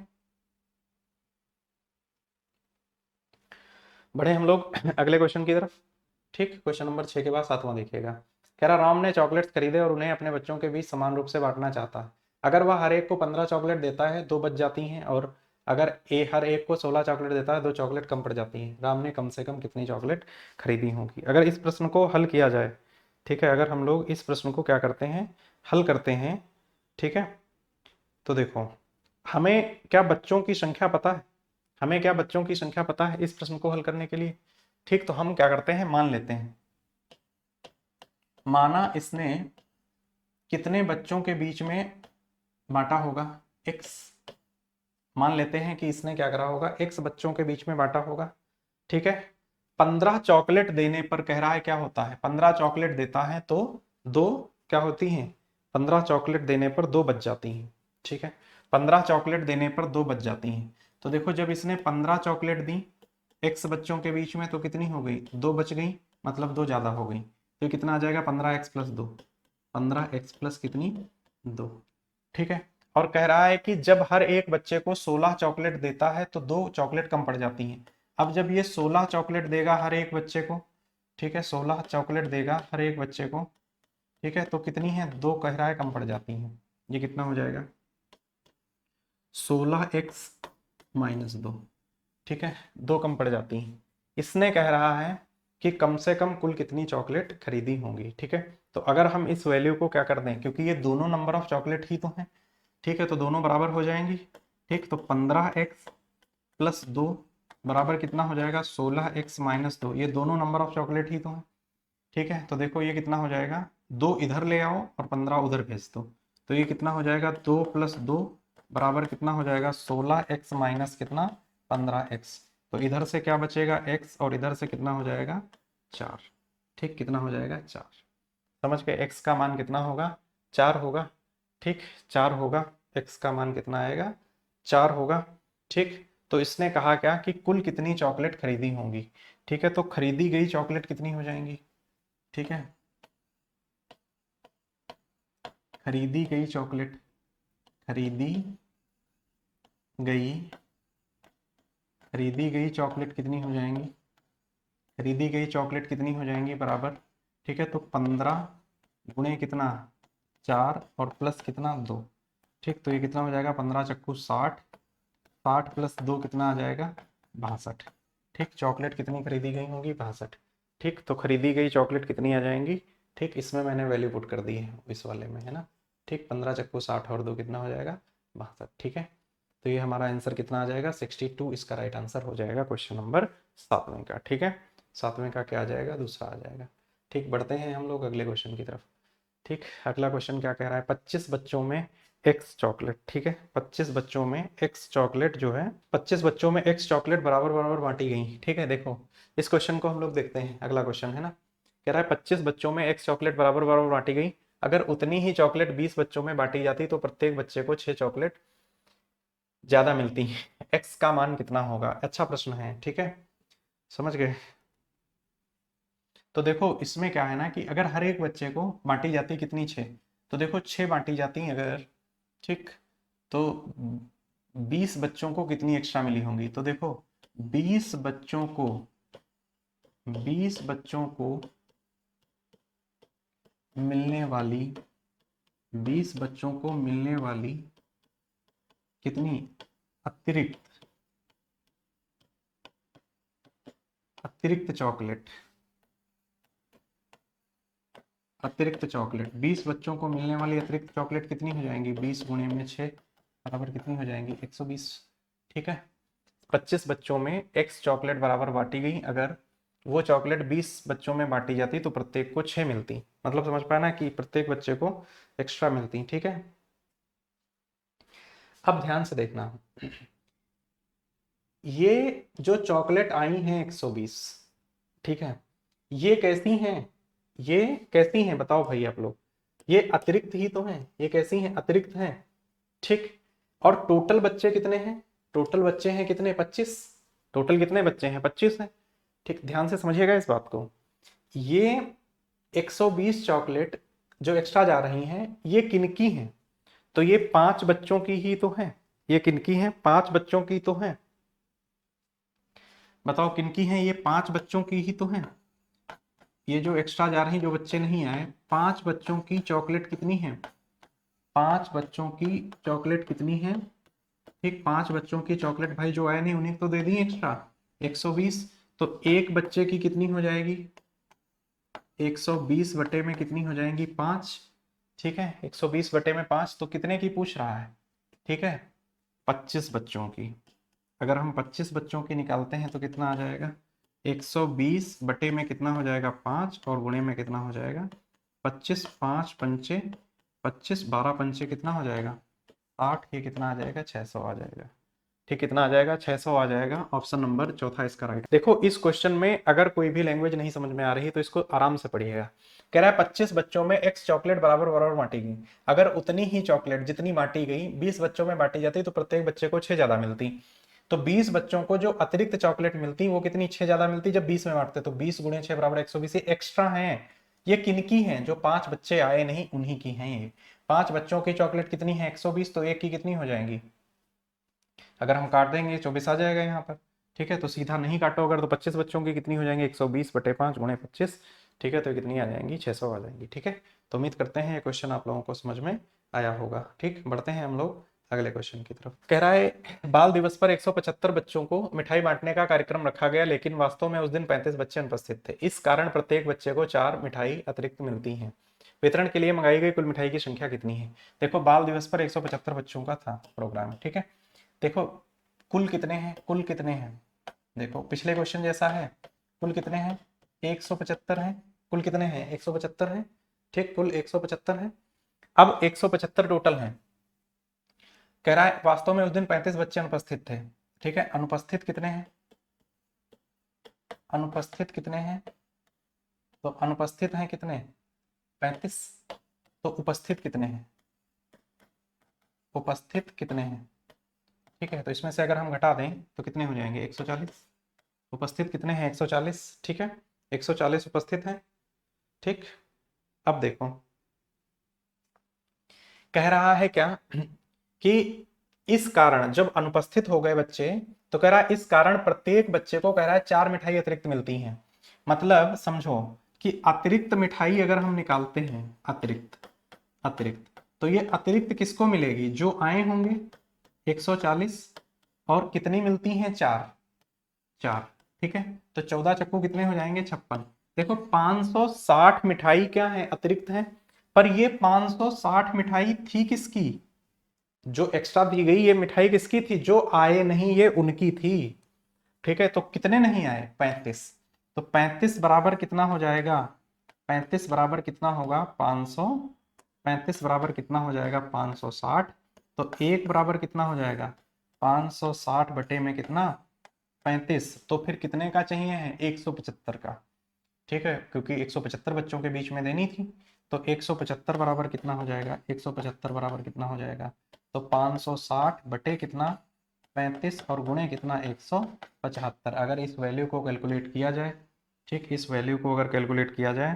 बढ़े हम लोग अगले क्वेश्चन की तरफ। ठीक, क्वेश्चन नंबर 6 के बाद 7वां देखिएगा। कह रहा राम ने चॉकलेट्स खरीदे और उन्हें अपने बच्चों के बीच समान रूप से बांटना चाहता है। अगर वह हर एक को 15 चॉकलेट देता है 2 बच जाती हैं, और अगर हर एक को 16 चॉकलेट देता है 2 चॉकलेट कम पड़ जाती हैं। राम ने कम से कम कितनी चॉकलेट खरीदी होगी। अगर इस प्रश्न को हल किया जाए, ठीक है, अगर हम लोग इस प्रश्न को क्या करते हैं, हल करते हैं, ठीक है, तो देखो हमें क्या बच्चों की संख्या पता है, हमें क्या बच्चों की संख्या पता है इस प्रश्न को हल करने के लिए। ठीक, तो हम क्या करते हैं, मान लेते हैं, माना इसने कितने बच्चों के बीच में बांटा होगा, x, मान लेते हैं कि इसने क्या करा होगा, x बच्चों के बीच में बांटा होगा। ठीक है, 15 चॉकलेट देने पर कह रहा है क्या होता है, 15 चॉकलेट देता है तो 2 क्या होती हैं, 15 चॉकलेट देने पर 2 बच जाती हैं। ठीक है, 15 चॉकलेट देने पर 2 बच जाती हैं। तो देखो जब इसने 15 चॉकलेट दी x बच्चों के बीच में, तो कितनी हो गई, 2 बच गई, मतलब 2 ज्यादा हो गई, तो कितना आ जाएगा 15x प्लस 2, 15x प्लस कितनी 2। ठीक है, और कह रहा है कि जब हर एक बच्चे को 16 चॉकलेट देता है तो 2 चॉकलेट कम पड़ जाती हैं। अब जब ये 16 चॉकलेट देगा हर एक बच्चे को, ठीक है, 16 चॉकलेट देगा हर एक बच्चे को, ठीक है, तो कितनी है, 2 कह रहा है कम पड़ जाती हैं। ये कितना हो जाएगा 16x माइनस 2। ठीक है, 2 कम पड़ जाती हैं। इसने कह रहा है कि कम से कम कुल कितनी चॉकलेट खरीदी होंगी। ठीक है, तो अगर हम इस वैल्यू को क्या कर दें, क्योंकि ये दोनों नंबर ऑफ चॉकलेट ही तो हैं, ठीक है, तो दोनों बराबर हो जाएंगी। ठीक, तो 15x प्लस 2 बराबर कितना हो जाएगा 16x माइनस 2, ये दोनों नंबर ऑफ चॉकलेट ही तो हैं। ठीक है, तो देखो ये कितना हो जाएगा, 2 इधर ले आओ और 15 उधर भेज दो, तो ये कितना हो जाएगा 2 प्लस 2 बराबर कितना हो जाएगा 16x माइनस कितना 15x। तो इधर से क्या बचेगा x, और इधर से कितना हो जाएगा 4। ठीक, कितना हो जाएगा 4, समझ गए, x का मान कितना होगा 4 होगा। ठीक, 4 होगा, x का मान कितना आएगा 4 होगा। ठीक, तो इसने कहा क्या कि कुल कितनी चॉकलेट खरीदी होंगी। ठीक है, तो खरीदी गई चॉकलेट कितनी हो जाएंगी। ठीक है, खरीदी गई चॉकलेट, खरीदी गई, खरीदी गई चॉकलेट कितनी हो जाएंगी, खरीदी गई चॉकलेट कितनी हो जाएंगी बराबर, ठीक है, तो 15 गुणे कितना 4 और प्लस कितना 2, ठीक, तो ये कितना हो जाएगा 15 चक्कू 60, 60 प्लस 2 कितना आ जाएगा 62, ठीक, चॉकलेट कितनी खरीदी गई होंगी 62, ठीक, तो खरीदी गई चॉकलेट कितनी आ जाएंगी, ठीक, इसमें मैंने वैल्यू पुट कर दी है इस वाले में, है ना, ठीक, 15 चक्कू 60 और 2 कितना हो जाएगा 62, ठीक है, तो ये हमारा आंसर कितना आ जाएगा 62, इसका राइट आंसर हो जाएगा क्वेश्चन नंबर 7वें का, ठीक है, 7वें का क्या आ जाएगा, दूसरा आ जाएगा, ठीक, बढ़ते हैं हम लोग अगले क्वेश्चन की तरफ, ठीक, अगला क्वेश्चन क्या कह रहा है, 25 बच्चों में एक्स चॉकलेट, ठीक है, 25 बच्चों में एक्स चॉकलेट जो है, 25 बच्चों में एक्स चॉकलेट बराबर बराबर बांटी गई, ठीक है, देखो इस क्वेश्चन को हम लोग देखते हैं, अगला क्वेश्चन है ना, कह रहा है 25 बच्चों में एक्स चॉकलेट बराबर बराबर बांटी गई, अगर उतनी ही चॉकलेट 20 बच्चों में बांटी जाती तो प्रत्येक बच्चे को 6 चॉकलेट ज्यादा मिलती है, एक्स का मान कितना होगा, अच्छा प्रश्न है, ठीक है, समझ गए, तो देखो इसमें क्या है ना कि अगर हर एक बच्चे को बांटी जाती कितनी 6, तो देखो 6 बांटी जाती हैं अगर, ठीक, तो 20 बच्चों को कितनी एक्स्ट्रा मिली होंगी, तो देखो 20 बच्चों को 20 बच्चों को मिलने वाली 20 बच्चों को मिलने वाली कितनी अतिरिक्त अतिरिक्त चॉकलेट, अतिरिक्त चॉकलेट 20 बच्चों को मिलने वाली अतिरिक्त चॉकलेट कितनी हो जाएंगी, 20 गुणे में 6 बराबर कितनी हो जाएंगी 120, ठीक है, 25 बच्चों में एक्स चॉकलेट बराबर बांटी गई, अगर वो चॉकलेट 20 बच्चों में बांटी जाती तो प्रत्येक को 6 मिलती, मतलब समझ पाया ना कि प्रत्येक बच्चे को एक्स्ट्रा मिलती, ठीक है, अब ध्यान से देखना, ये जो चॉकलेट आई हैं 120, ठीक है, ये कैसी हैं, ये कैसी हैं बताओ भाई आप लोग, ये अतिरिक्त ही तो हैं, ये कैसी हैं अतिरिक्त हैं, ठीक, और टोटल बच्चे कितने हैं, टोटल बच्चे हैं कितने 25, टोटल कितने बच्चे हैं 25 हैं, ठीक, ध्यान से समझिएगा इस बात को, ये 120 चॉकलेट जो एक्स्ट्रा जा रही हैं ये किनकी हैं, तो ये 5 बच्चों की ही तो हैं, ये किनकी हैं 5 बच्चों की तो हैं, बताओ किनकी हैं, ये 5 बच्चों की ही तो हैं, ये जो एक्स्ट्रा जा रही जो बच्चे नहीं आए 5 बच्चों की चॉकलेट कितनी है, 5 बच्चों की चॉकलेट कितनी है, ठीक, 5 बच्चों की चॉकलेट भाई जो आए नहीं उन्हें तो दे दी एक्स्ट्रा 120, तो एक बच्चे की कितनी हो जाएगी 120 बटे में कितनी हो जाएंगी 5, ठीक है, 120 बटे में 5 तो कितने की पूछ रहा है, ठीक है, 25 बच्चों की, अगर हम 25 बच्चों की निकालते हैं तो कितना आ जाएगा 120 बटे में कितना हो जाएगा 5 और गुणे में कितना हो जाएगा 25, 5 पंचे 25, 12 पंचे कितना हो जाएगा 60, ये कितना आ जाएगा 600 आ जाएगा, ठीक, कितना आ जाएगा 600 आ जाएगा, ऑप्शन नंबर चौथा इसका राइट। देखो इस क्वेश्चन में अगर कोई भी लैंग्वेज नहीं समझ में आ रही तो इसको आराम से पढ़िएगा, कह रहा है 25 बच्चों में एक्स चॉकलेट बराबर बराबर बांटी गई, अगर उतनी ही चॉकलेट जितनी बांटी गई 20 बच्चों में बांटी जाती तो प्रत्येक बच्चे को 6 ज्यादा मिलती, तो 20 बच्चों को जो अतिरिक्त चॉकलेट मिलती वो कितनी 6 ज्यादा मिलती, जब 20 में बांटते तो 20 गुणे 6 बराबर 120, एक्स्ट्रा है, ये किनकी हैं, जो 5 बच्चे आए नहीं उन्हीं की हैं, ये 5 बच्चों की चॉकलेट कितनी है 120, तो एक की कितनी हो जाएंगी, अगर हम काट देंगे 24 आ जाएगा यहाँ पर, ठीक है, तो सीधा नहीं काटो अगर तो 25 बच्चों की कितनी हो जाएंगी 120 बटे 5 गुणे 25, ठीक है, तो कितनी आ जाएंगी 600 आ जाएंगी, ठीक है, तो उम्मीद करते हैं ये क्वेश्चन आप लोगों को समझ में आया होगा, ठीक, बढ़ते हैं हम लोग अगले क्वेश्चन की तरफ, कह रहा है बाल दिवस पर 175 बच्चों को मिठाई बांटने का कार्यक्रम रखा गया लेकिन वास्तव में उस दिन 35 बच्चे अनुपस्थित थे, इस कारण प्रत्येक बच्चे को 4 मिठाई अतिरिक्त मिलती हैं, वितरण के लिए मंगाई गई कुल मिठाई की संख्या कितनी है, देखो बाल दिवस पर 175 बच्चों का था प्रोग्राम, ठीक है, देखो कुल कितने हैं, कुल कितने हैं, देखो पिछले क्वेश्चन जैसा है, कुल कितने हैं 175 है, कुल कितने हैं 175 है, ठीक, कुल 175 है, अब 175 टोटल है, कह रहा है वास्तव में उस दिन 35 बच्चे अनुपस्थित थे, ठीक है, अनुपस्थित कितने हैं, अनुपस्थित कितने हैं, तो अनुपस्थित हैं कितने 35, तो उपस्थित कितने हैं, उपस्थित कितने हैं, ठीक है, तो इसमें से अगर हम घटा दें तो कितने हो जाएंगे 140, उपस्थित कितने हैं 140, ठीक है, 140 उपस्थित हैं, ठीक, अब देखो कह रहा है क्या कि इस कारण जब अनुपस्थित हो गए बच्चे, तो कह रहा है इस कारण प्रत्येक बच्चे को कह रहा है 4 मिठाई अतिरिक्त मिलती हैं। मतलब समझो कि अतिरिक्त मिठाई अगर हम निकालते हैं, अतिरिक्त अतिरिक्त, तो ये अतिरिक्त किसको मिलेगी, जो आए होंगे 140, और कितनी मिलती हैं, 4 4। ठीक है, तो 14 चक्कू कितने हो जाएंगे, 56। देखो 560 मिठाई क्या है, अतिरिक्त है। पर ये 560 मिठाई थी किसकी, जो एक्स्ट्रा दी गई ये मिठाई किसकी थी, जो आए नहीं ये उनकी थी। ठीक है, तो कितने नहीं आए, 35। तो 35 बराबर कितना हो जाएगा, 35 बराबर कितना होगा, 500। 35 बराबर कितना हो जाएगा, 560। तो एक बराबर कितना हो जाएगा, 560 बटे में कितना, 35। तो फिर कितने का चाहिए है, 175 का। ठीक है, क्योंकि 175 बच्चों के बीच में देनी थी। तो 175 बराबर कितना हो जाएगा, 175 बराबर कितना हो जाएगा, तो 560 बटे कितना, 35, और गुणे कितना, 175। अगर इस वैल्यू को कैलकुलेट किया जाए, ठीक, इस वैल्यू को अगर कैलकुलेट किया जाए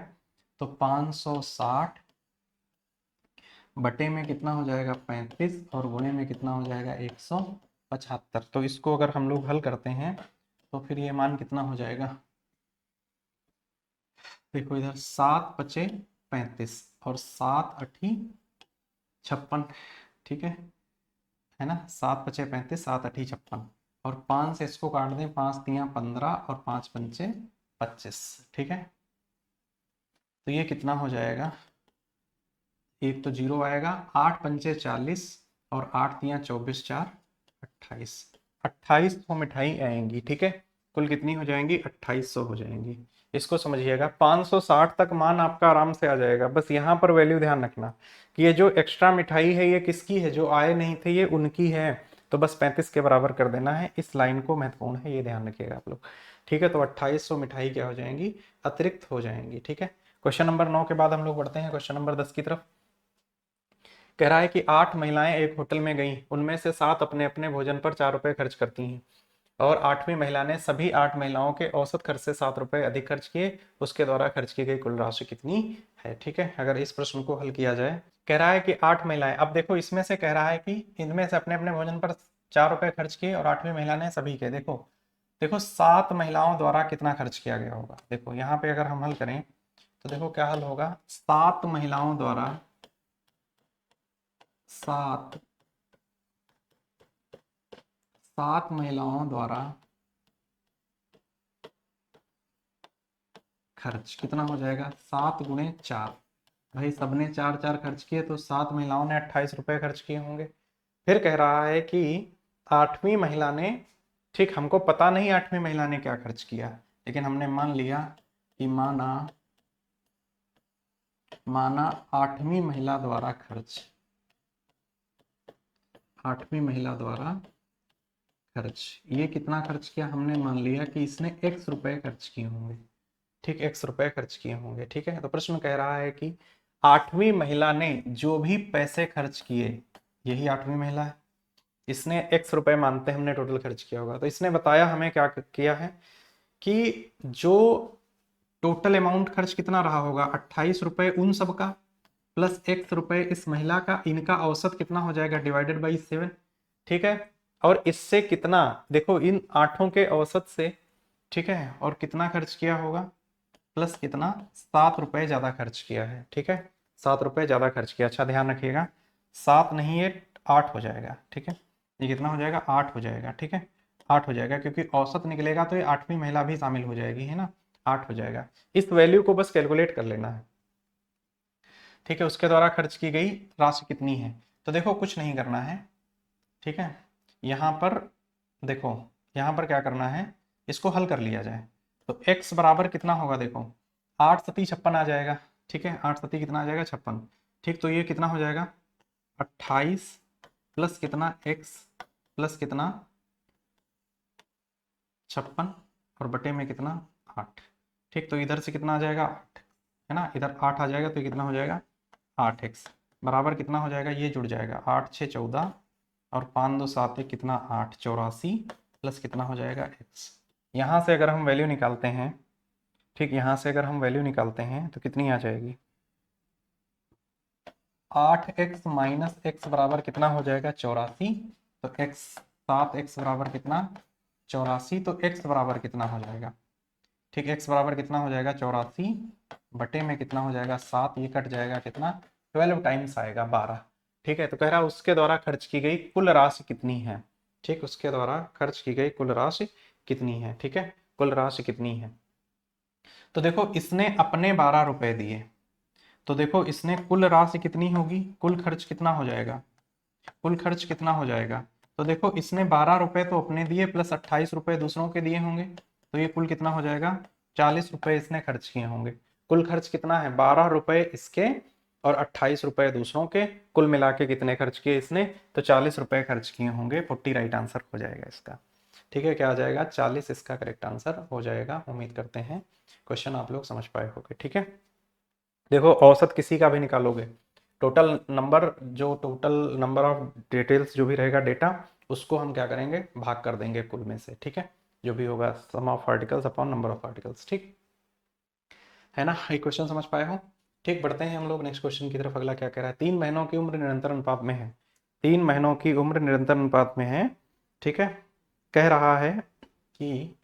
तो 560 बटे में कितना हो जाएगा, 35, और गुणे में कितना हो जाएगा, 175। तो इसको अगर हम लोग हल करते हैं तो फिर ये मान कितना हो जाएगा, देखो इधर 7 पचे 35 और 7 अठी 56। ठीक है ना, 7 पचे 35, 7 अठी 56, और 5 से इसको काट दें, 5 तियां 15 और 5 पंचे 25। ठीक है, तो ये कितना हो जाएगा, एक तो जीरो आएगा, 8 पंचे 40 और 8 तियां 24, 4 28। 2800 मिठाई आएंगी। ठीक है, कुल कितनी हो जाएंगी, 2800 हो जाएंगी। इसको समझिएगा, 560 तक मान आपका आराम से आ जाएगा। बस यहाँ पर वैल्यू ध्यान रखना कि ये जो एक्स्ट्रा मिठाई है ये किसकी है, जो आए नहीं थे ये उनकी है। तो बस 35 के बराबर कर देना है, इस लाइन को महत्वपूर्ण है, ये ध्यान रखिएगा आप लोग। ठीक है, तो 2800 मिठाई क्या हो जाएंगी, अतिरिक्त हो जाएंगी। ठीक है, क्वेश्चन नंबर 9 के बाद हम लोग बढ़ते हैं क्वेश्चन नंबर 10 की तरफ। कह रहा है कि 8 महिलाएं एक होटल में गईं, उनमें से 7 अपने अपने भोजन पर 4 रुपए खर्च करती हैं, और 8वीं महिला ने सभी 8 महिलाओं के औसत खर्च से 7 रुपए अधिक खर्च किए, उसके द्वारा खर्च की गई कुल राशि कितनी है। ठीक है, अगर इस प्रश्न को हल किया जाए, कह रहा है कि 8 महिलाएं, अब देखो इसमें से कह रहा है कि इनमें से अपने अपने भोजन पर 4 रुपए खर्च किए और 8वीं महिला ने सभी के, देखो देखो 7 महिलाओं द्वारा कितना खर्च किया गया होगा। देखो यहाँ पे अगर हम हल करें तो देखो क्या हल होगा, 7 महिलाओं द्वारा, 7 7 महिलाओं द्वारा खर्च कितना हो जाएगा, 7 गुणे 4। भाई सबने 4 4 खर्च किए, तो 7 महिलाओं ने 28 रुपए खर्च किए होंगे। फिर कह रहा है कि 8वीं महिला ने, ठीक हमको पता नहीं 8वीं महिला ने क्या खर्च किया, लेकिन हमने मान लिया कि माना 8वीं महिला द्वारा खर्च, 8वीं महिला द्वारा खर्च, ये कितना खर्च किया, हमने मान लिया कि इसने x रुपए खर्च किए होंगे। ठीक, x रुपए खर्च किए होंगे। ठीक है, तो प्रश्न कह रहा है कि 8वीं महिला ने जो भी पैसे खर्च किए, यही 8वीं महिला है, इसने x रुपए मानते हमने टोटल खर्च किया होगा, तो इसने बताया हमें क्या किया है कि जो टोटल अमाउंट खर्च कितना रहा होगा, 28 रुपए उन सब का, प्लस x रुपए इस महिला का, इनका औसत कितना हो जाएगा, डिवाइडेड बाई 7। ठीक है, और इससे कितना, देखो इन 8 के औसत से, ठीक है, और कितना खर्च किया होगा, प्लस कितना, 7 रुपए ज्यादा खर्च किया है। ठीक है, 7 रुपए ज्यादा खर्च किया। अच्छा ध्यान रखिएगा, 7 नहीं है 8 हो जाएगा। ठीक है, ये कितना हो जाएगा, 8 हो जाएगा। ठीक है, 8 हो जाएगा, क्योंकि औसत निकलेगा तो ये 8वीं महिला भी शामिल हो जाएगी, है ना, 8 हो जाएगा। इस वैल्यू को बस कैलकुलेट कर लेना है। ठीक है, उसके द्वारा खर्च की गई राशि कितनी है, तो देखो कुछ नहीं करना है। ठीक है, यहाँ पर देखो, यहाँ पर क्या करना है, इसको हल कर लिया जाए, तो x बराबर कितना होगा, देखो 8 सती 56 आ जाएगा। ठीक है, 8 सती कितना आ जाएगा, 56। ठीक, तो ये कितना हो जाएगा, 28 प्लस कितना x प्लस कितना 56 और बटे में कितना 8। ठीक, तो इधर से कितना आ जाएगा, 8 है ना, इधर 8 आ जाएगा, तो ये कितना हो जाएगा, 8x बराबर कितना हो जाएगा, ये जुड़ जाएगा, 8 6 14 और 5 2 7 1 कितना 8 84 प्लस कितना हो जाएगा x। यहाँ से अगर हम वैल्यू निकालते हैं, ठीक, यहाँ से अगर हम वैल्यू निकालते हैं तो कितनी आ जाएगी, 8x माइनस एक्स बराबर कितना हो जाएगा 84। तो x 7x बराबर कितना 84। तो x बराबर कितना हो जाएगा, ठीक, x बराबर कितना हो जाएगा 84 बटे में कितना हो जाएगा 7, ये कट जाएगा कितना 12 टाइम्स आएगा 12। ठीक है, तो कह रहा उसके द्वारा खर्च की गई कुल राशि कितनी है। ठीक, उसके द्वारा खर्च की गई कुल राशि कितनी है। ठीक है, कुल राशि कितनी है। तो देखो इसने अपने 12 रुपए दिए, तो देखो इसने कुल राशि कितनी होगी, कुल खर्च कितना हो जाएगा, कुल खर्च कितना हो जाएगा। तो देखो इसने 12 रुपए तो अपने दिए प्लस 28 रुपए दूसरों के दिए होंगे, तो ये कुल कितना हो जाएगा 40 रुपए इसने खर्च किए होंगे। कुल खर्च कितना है 12 रुपए इसके और 28 रुपए दूसरों के, कुल मिला के कितने खर्च किए इसने, तो 40 रुपए खर्च किए होंगे। 40 राइट आंसर हो जाएगा इसका। ठीक है, क्या आ जाएगा 40 इसका करेक्ट आंसर हो जाएगा। उम्मीद करते हैं क्वेश्चन आप लोग समझ पाए होंगे। ठीक है, देखो औसत किसी का भी निकालोगे, टोटल नंबर, जो टोटल नंबर ऑफ डिटेल्स जो भी रहेगा डेटा, उसको हम क्या करेंगे भाग कर देंगे कुल में से। ठीक है, जो भी होगा some of articles upon number of articles. ठीक है ना, ये क्वेश्चन समझ पाए हो। ठीक, बढ़ते हैं हम लोग नेक्स्ट क्वेश्चन की तरफ। अगला क्या कह रहा है, 3 महीनों की उम्र निरंतर अनुपात में है। 3 महीनों की उम्र निरंतर अनुपात में है। ठीक है, कह रहा है कि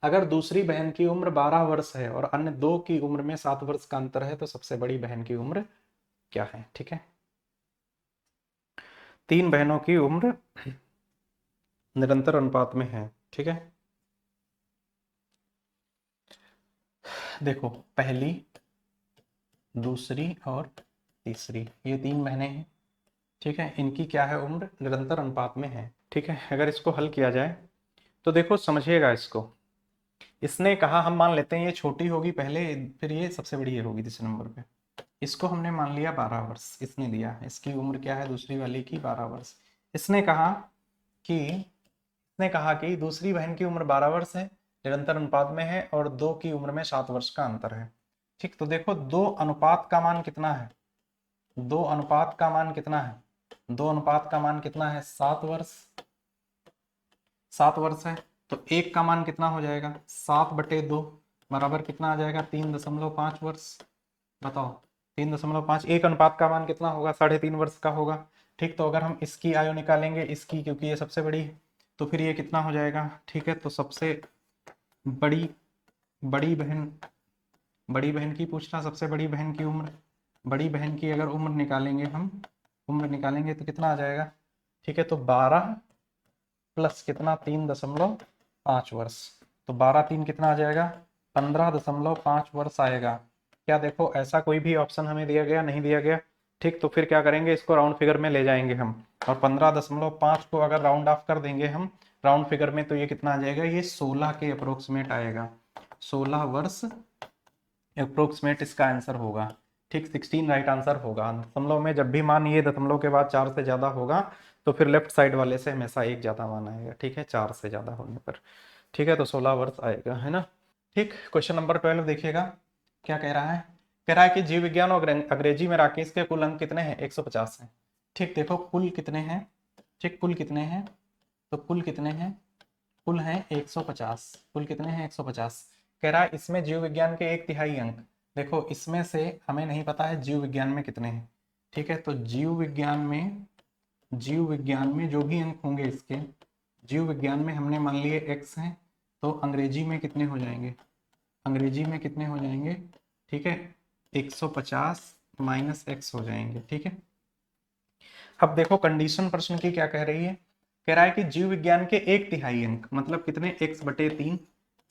अगर दूसरी बहन की उम्र 12 वर्ष है और अन्य 2 की उम्र में 7 वर्ष का अंतर है, तो सबसे बड़ी बहन की उम्र क्या है। ठीक है, 3 बहनों की उम्र निरंतर अनुपात में है। ठीक है, देखो पहली, दूसरी और तीसरी, ये 3 बहनें हैं। ठीक है, इनकी क्या है उम्र निरंतर अनुपात में है। ठीक है, अगर इसको हल किया जाए तो देखो समझिएगा इसको। इसने कहा हम मान लेते हैं ये छोटी होगी पहले, फिर ये सबसे बड़ी ये होगी तीसरे नंबर पे। इसको हमने मान लिया 12 वर्ष इसने दिया, इसकी उम्र क्या है दूसरी वाली की 12 वर्ष। इसने कहा कि दूसरी बहन की उम्र 12 वर्ष है, निरंतर अनुपात में है और 2 की उम्र में 7 वर्ष का अंतर है। ठीक, तो देखो 2 अनुपात का मान कितना है, 2 अनुपात का मान कितना है, 2 अनुपात का मान कितना है 7 वर्ष, 7 वर्ष है। तो 1 का मान कितना हो जाएगा 7/2 बराबर कितना आ जाएगा 3.5 वर्ष। बताओ 3.5, 1 अनुपात का मान कितना होगा 3.5 वर्ष का होगा। ठीक, तो अगर हम इसकी आयु निकालेंगे इसकी, क्योंकि ये सबसे बड़ी है, तो फिर ये कितना हो जाएगा। ठीक है, तो सबसे बड़ी बड़ी बहन, बड़ी बहन की पूछना, सबसे बड़ी बहन की उम्र, बड़ी बहन की अगर उम्र निकालेंगे हम, उम्र निकालेंगे तो कितना आ जाएगा। ठीक है, तो 12 प्लस कितना 3.5 वर्ष, तो 12 3 कितना आ जाएगा 15.5 वर्ष आएगा। क्या देखो ऐसा कोई भी ऑप्शन हमें दिया गया नहीं दिया गया। ठीक, तो फिर क्या करेंगे इसको राउंड फिगर में ले जाएंगे हम, और 15.5 को अगर राउंड ऑफ कर देंगे हम राउंड फिगर में, तो ये कितना आ जाएगा, ये 16 के अप्रोक्सीमेट आएगा। 16 वर्ष अप्रोक्सीमेट इसका आंसर होगा। ठीक, 16 राइट आंसर होगा। दशमलव में जब भी मान ये दशमलव के बाद 4 से ज्यादा होगा, तो फिर लेफ्ट साइड वाले से हमेशा एक ज्यादा मान आएगा। ठीक है, 4 से ज्यादा होने पर। ठीक है, तो 16 वर्ष आएगा, है ना। ठीक, क्वेश्चन नंबर 12 देखिएगा क्या कह रहा है। कह रहा है कि जीव विज्ञान और अंग्रेजी में राकेश के कुल अंक कितने हैं 150 हैं। ठीक, देखो कुल कितने हैं, ठीक कुल कितने हैं, तो कुल कितने हैं, कुल हैं 150, कुल कितने हैं 150। कह रहा है इसमें जीव विज्ञान के 1/3 अंक, देखो इसमें से हमें नहीं पता है जीव विज्ञान में कितने हैं। ठीक है, तो जीव विज्ञान में जो भी अंक होंगे इसके, जीव विज्ञान में हमने मान लिए x हैं, तो अंग्रेजी में कितने हो जाएंगे, अंग्रेजी में कितने हो जाएंगे। ठीक है, 150 माइनस x हो जाएंगे। ठीक है, अब देखो कंडीशन प्रश्न की क्या कह रही है। कह रहा है कि जीव विज्ञान के 1/3 अंक मतलब कितने x/3,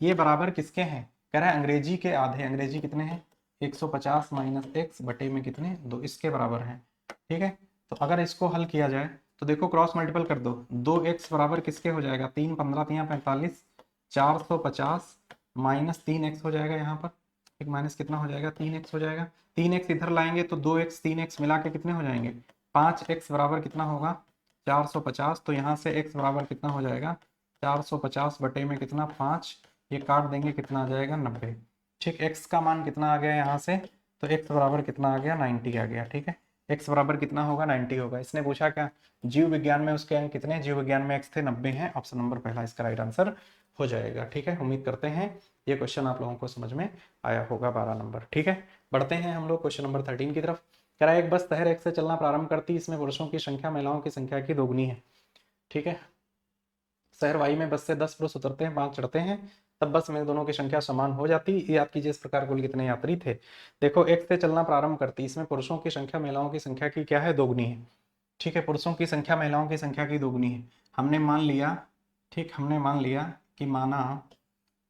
ये बराबर किसके हैं, कह रहा है अंग्रेजी के आधे। अंग्रेजी कितने हैं 150 माइनस x बटे में कितने 2, इसके बराबर हैं। ठीक है, तो अगर इसको हल किया जाए तो देखो क्रॉस मल्टीपल कर दो, 2x बराबर किसके हो जाएगा 3 15 3 45, 450 माइनस 3x हो जाएगा यहाँ पर। एक माइनस कितना हो जाएगा 3x हो जाएगा, 3x इधर लाएंगे तो 2x 3x मिला के कितने हो जाएंगे 5x बराबर कितना होगा 450। तो यहाँ से x बराबर कितना हो जाएगा 450 बटे में कितना 5, ये काट देंगे कितना आ जाएगा 90। ठीक, x का मान कितना आ गया यहाँ से, तो x बराबर कितना आ गया 90 आ गया। ठीक है, x बराबर कितना होगा 90 होगा। इसने पूछा क्या जीव विज्ञान में उसके अंक कितने, जीव विज्ञान में x थे 90 हैं, ऑप्शन नंबर पहला इसका राइट आंसर हो जाएगा। ठीक है, उम्मीद करते हैं ये क्वेश्चन आप लोगों को समझ में आया होगा 12 नंबर। ठीक है, बढ़ते हैं हम लोग क्वेश्चन नंबर 13 की तरफ। कह रहा है एक बस शहर एक से चलना प्रारंभ करती, इसमें पुरुषों की संख्या महिलाओं की संख्या की दोगुनी है। ठीक है, शहर वाई में बस से 10 पुरुष उतरते हैं, 5 चढ़ते हैं, तब बस में दोनों की संख्या समान हो जाती। याद कीजिए इस प्रकार कुल कितने यात्री थे। देखो एक से चलना प्रारंभ करती, इसमें पुरुषों की संख्या महिलाओं की संख्या की क्या है, दोगुनी है। ठीक है, पुरुषों की संख्या महिलाओं की संख्या की दोगुनी है। हमने मान लिया, ठीक, हमने मान लिया कि माना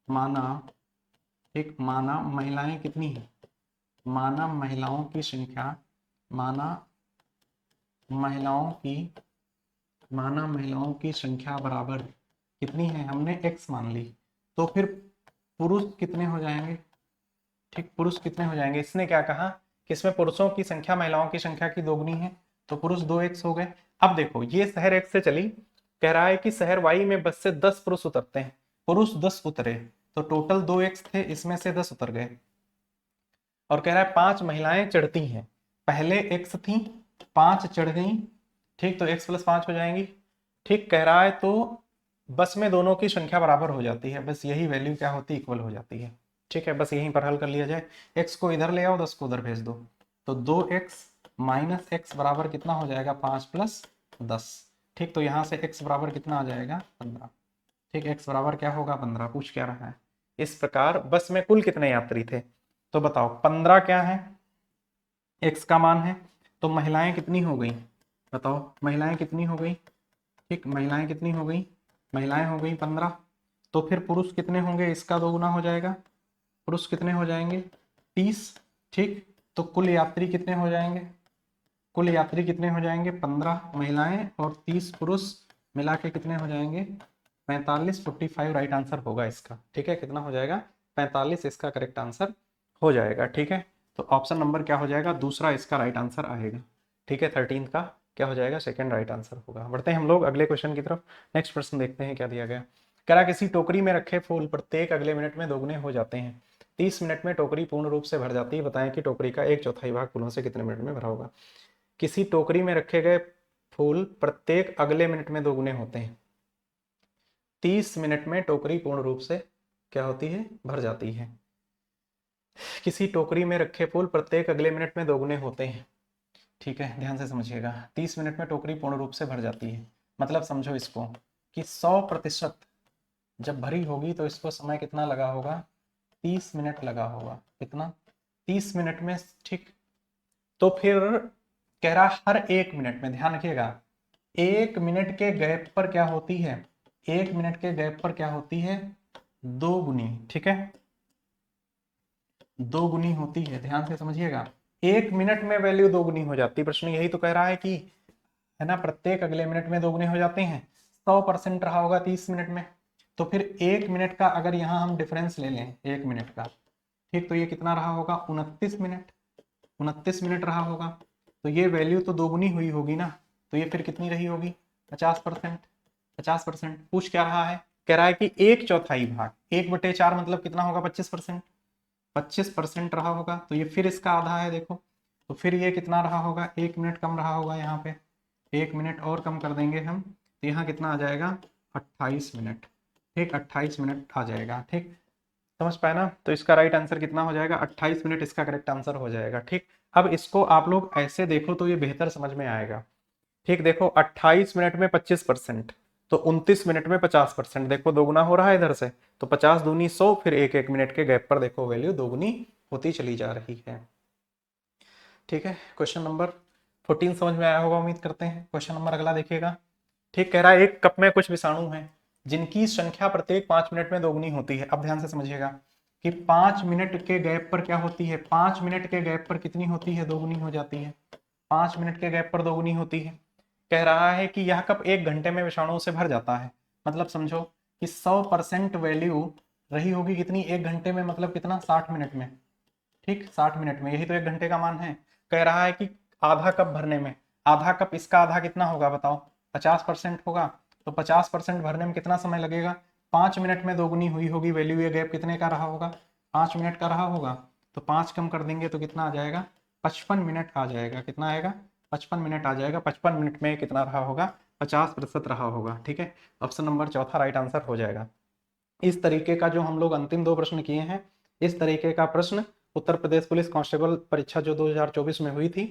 माना ठीक, माना महिलाएं कितनी है, माना महिलाओं की संख्या, माना महिलाओं की माना महिलाओं की संख्या बराबर कितनी है, हमने x मान ली। तो फिर पुरुष कितने हो जाएंगे, ठीक, पुरुष कितने हो जाएंगे। इसने क्या कहा कि इसमें पुरुषों की संख्या महिलाओं की संख्या की दोगुनी है, तो पुरुष 2x हो गए। अब देखो ये शहर x से चली, कह रहा है कि शहर वाई में बस से 10 पुरुष उतरते हैं, पुरुष 10 उतरे, तो टोटल 2x थे, इसमें से 10 उतर गए। और कह रहा है 5 महिलाएं चढ़ती हैं, पहले x थी, 5 चढ़ गई, ठीक, तो x + 5 हो जाएंगी। ठीक, कह रहा है तो बस में दोनों की संख्या बराबर हो जाती है, बस यही वैल्यू क्या होती है, इक्वल हो जाती है। ठीक है, बस यहीं पर हल कर लिया जाए, x को इधर ले आओ, 10 को उधर भेज दो, तो 2x - x बराबर कितना हो जाएगा, 5 + 10। ठीक, तो यहाँ से x बराबर कितना आ जाएगा, 15। ठीक, x बराबर क्या होगा, 15। पूछ क्या रहा है, इस प्रकार बस में कुल कितने यात्री थे, तो बताओ 15 क्या है, x का मान है, तो महिलाएं कितनी हो गई, बताओ महिलाएं कितनी हो गई। ठीक, महिलाएं कितनी हो गई, महिलाएं हो गई 15। तो फिर पुरुष कितने होंगे, इसका दोगुना हो जाएगा, पुरुष कितने हो जाएंगे, 30। ठीक, तो कुल यात्री कितने हो जाएंगे, कुल यात्री कितने हो जाएंगे, 15 महिलाएं और 30 पुरुष मिला के कितने हो जाएंगे, 45। 45 राइट आंसर होगा इसका। ठीक है, कितना हो जाएगा, 45 इसका करेक्ट आंसर हो जाएगा। ठीक है, तो ऑप्शन नंबर क्या हो जाएगा, दूसरा इसका राइट आंसर आएगा। ठीक है, 13 का क्या हो जाएगा, सेकंड राइट आंसर होगा। बढ़ते हैं हम लोग अगले क्वेश्चन की तरफ। नेक्स्ट प्रश्न देखते हैं क्या दिया गया। कह रहा किसी टोकरी में रखे फूल प्रत्येक अगले मिनट में दोगुने हो जाते हैं, 30 मिनट में टोकरी पूर्ण रूप से भर जाती है, बताएं कि टोकरी का 1/4 भाग फूलों से कितने मिनट में भरा होगा। किसी टोकरी में रखे गए फूल प्रत्येक अगले मिनट में दोगुने होते हैं, 30 मिनट में टोकरी पूर्ण रूप से क्या होती है, भर जाती है। किसी टोकरी में रखे फूल प्रत्येक अगले मिनट में दोगुने होते हैं। ठीक है, ध्यान से समझिएगा, 30 मिनट में टोकरी पूर्ण रूप से भर जाती है, मतलब समझो इसको कि 100% जब भरी होगी तो इसको समय कितना लगा होगा, 30 मिनट लगा होगा। कितना, 30 मिनट में। ठीक, तो फिर कह रहा हर 1 मिनट में, ध्यान रखिएगा, 1 मिनट के गैप पर क्या होती है, 1 मिनट के गैप पर क्या होती है, 2 गुनी। ठीक है, 2 गुनी होती है, ध्यान से समझिएगा, 1 मिनट में वैल्यू 2 गुनी हो जाती है। प्रश्न यही तो कह रहा है कि, है ना, प्रत्येक अगले मिनट में 2 गुने हो जाते हैं। 100% रहा होगा 30 मिनट में, तो फिर 1 मिनट का अगर यहाँ हम डिफरेंस ले लें 1 मिनट का, ठीक, तो ये कितना रहा होगा, 29 मिनट, 29 मिनट रहा होगा। तो ये वैल्यू तो 2 गुनी हुई होगी ना, तो ये फिर कितनी रही होगी, 50%। 50%। पूछ क्या रहा है, कह रहा है कि 1/4 भाग, 1/4 मतलब कितना होगा, 25%। 25% रहा होगा, तो ये फिर इसका आधा है, देखो, तो फिर ये कितना रहा होगा, 1 मिनट कम रहा होगा, यहाँ पे 1 मिनट और कम कर देंगे हम, तो यहाँ कितना आ जाएगा, 28 मिनट। ठीक, 28 मिनट आ जाएगा। ठीक, समझ पाए ना, तो इसका राइट आंसर कितना हो जाएगा, 28 मिनट इसका करेक्ट आंसर हो जाएगा। ठीक, अब इसको आप लोग ऐसे देखो तो ये बेहतर समझ में आएगा। ठीक, देखो 28 मिनट में 25%, तो 29 मिनट में 50%, देखो दोगुना हो रहा है इधर से, तो 50 दूनी 100, फिर 1-1 मिनट के गैप पर देखो वैल्यू दोगुनी होती चली जा रही है। ठीक है, क्वेश्चन नंबर 14 समझ में आया होगा उम्मीद करते हैं। क्वेश्चन नंबर अगला देखिएगा। ठीक, कह रहा है एक कप में कुछ विषाणु हैं जिनकी संख्या प्रत्येक 5 मिनट में दोगुनी होती है। अब ध्यान से समझिएगा कि 5 मिनट के गैप पर क्या होती है, 5 मिनट के गैप पर कितनी होती है, दोगुनी हो जाती है। 5 मिनट के गैप पर दोगुनी होती है। कह रहा है कि यह कप 1 घंटे में विषाणुओं से भर जाता है, मतलब समझो कि 100% वैल्यू रही होगी कितनी, 1 घंटे में, मतलब कितना, 60 मिनट में। ठीक, 60 मिनट में, यही तो 1 घंटे का मान है। कह रहा है कि आधा कप भरने में, आधा कप, इसका आधा कितना होगा बताओ, 50% होगा, तो 50% भरने में कितना समय लगेगा, 5 मिनट में दोगुनी हुई होगी वैल्यू, ये गैप कितने का रहा होगा, 5 मिनट का रहा होगा, तो 5 कम कर देंगे तो कितना आ जाएगा, 55 मिनट आ जाएगा। कितना आएगा, 55 मिनट आ जाएगा। 55 मिनट में कितना रहा होगा, 50% रहा होगा। ठीक है, ऑप्शन नंबर चौथा राइट आंसर हो जाएगा। इस तरीके का जो हम लोग अंतिम 2 प्रश्न किए हैं, इस तरीके का प्रश्न उत्तर प्रदेश पुलिस कांस्टेबल परीक्षा जो 2024 में हुई थी,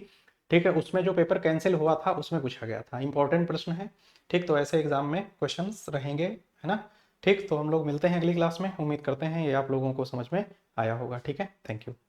ठीक है, उसमें जो पेपर कैंसिल हुआ था उसमें पूछा गया था, इंपॉर्टेंट प्रश्न है। ठीक, तो ऐसे एग्जाम में क्वेश्चंस रहेंगे, है ना। ठीक, तो हम लोग मिलते हैं अगली क्लास में, उम्मीद करते हैं ये आप लोगों को समझ में आया होगा। ठीक है, थैंक यू।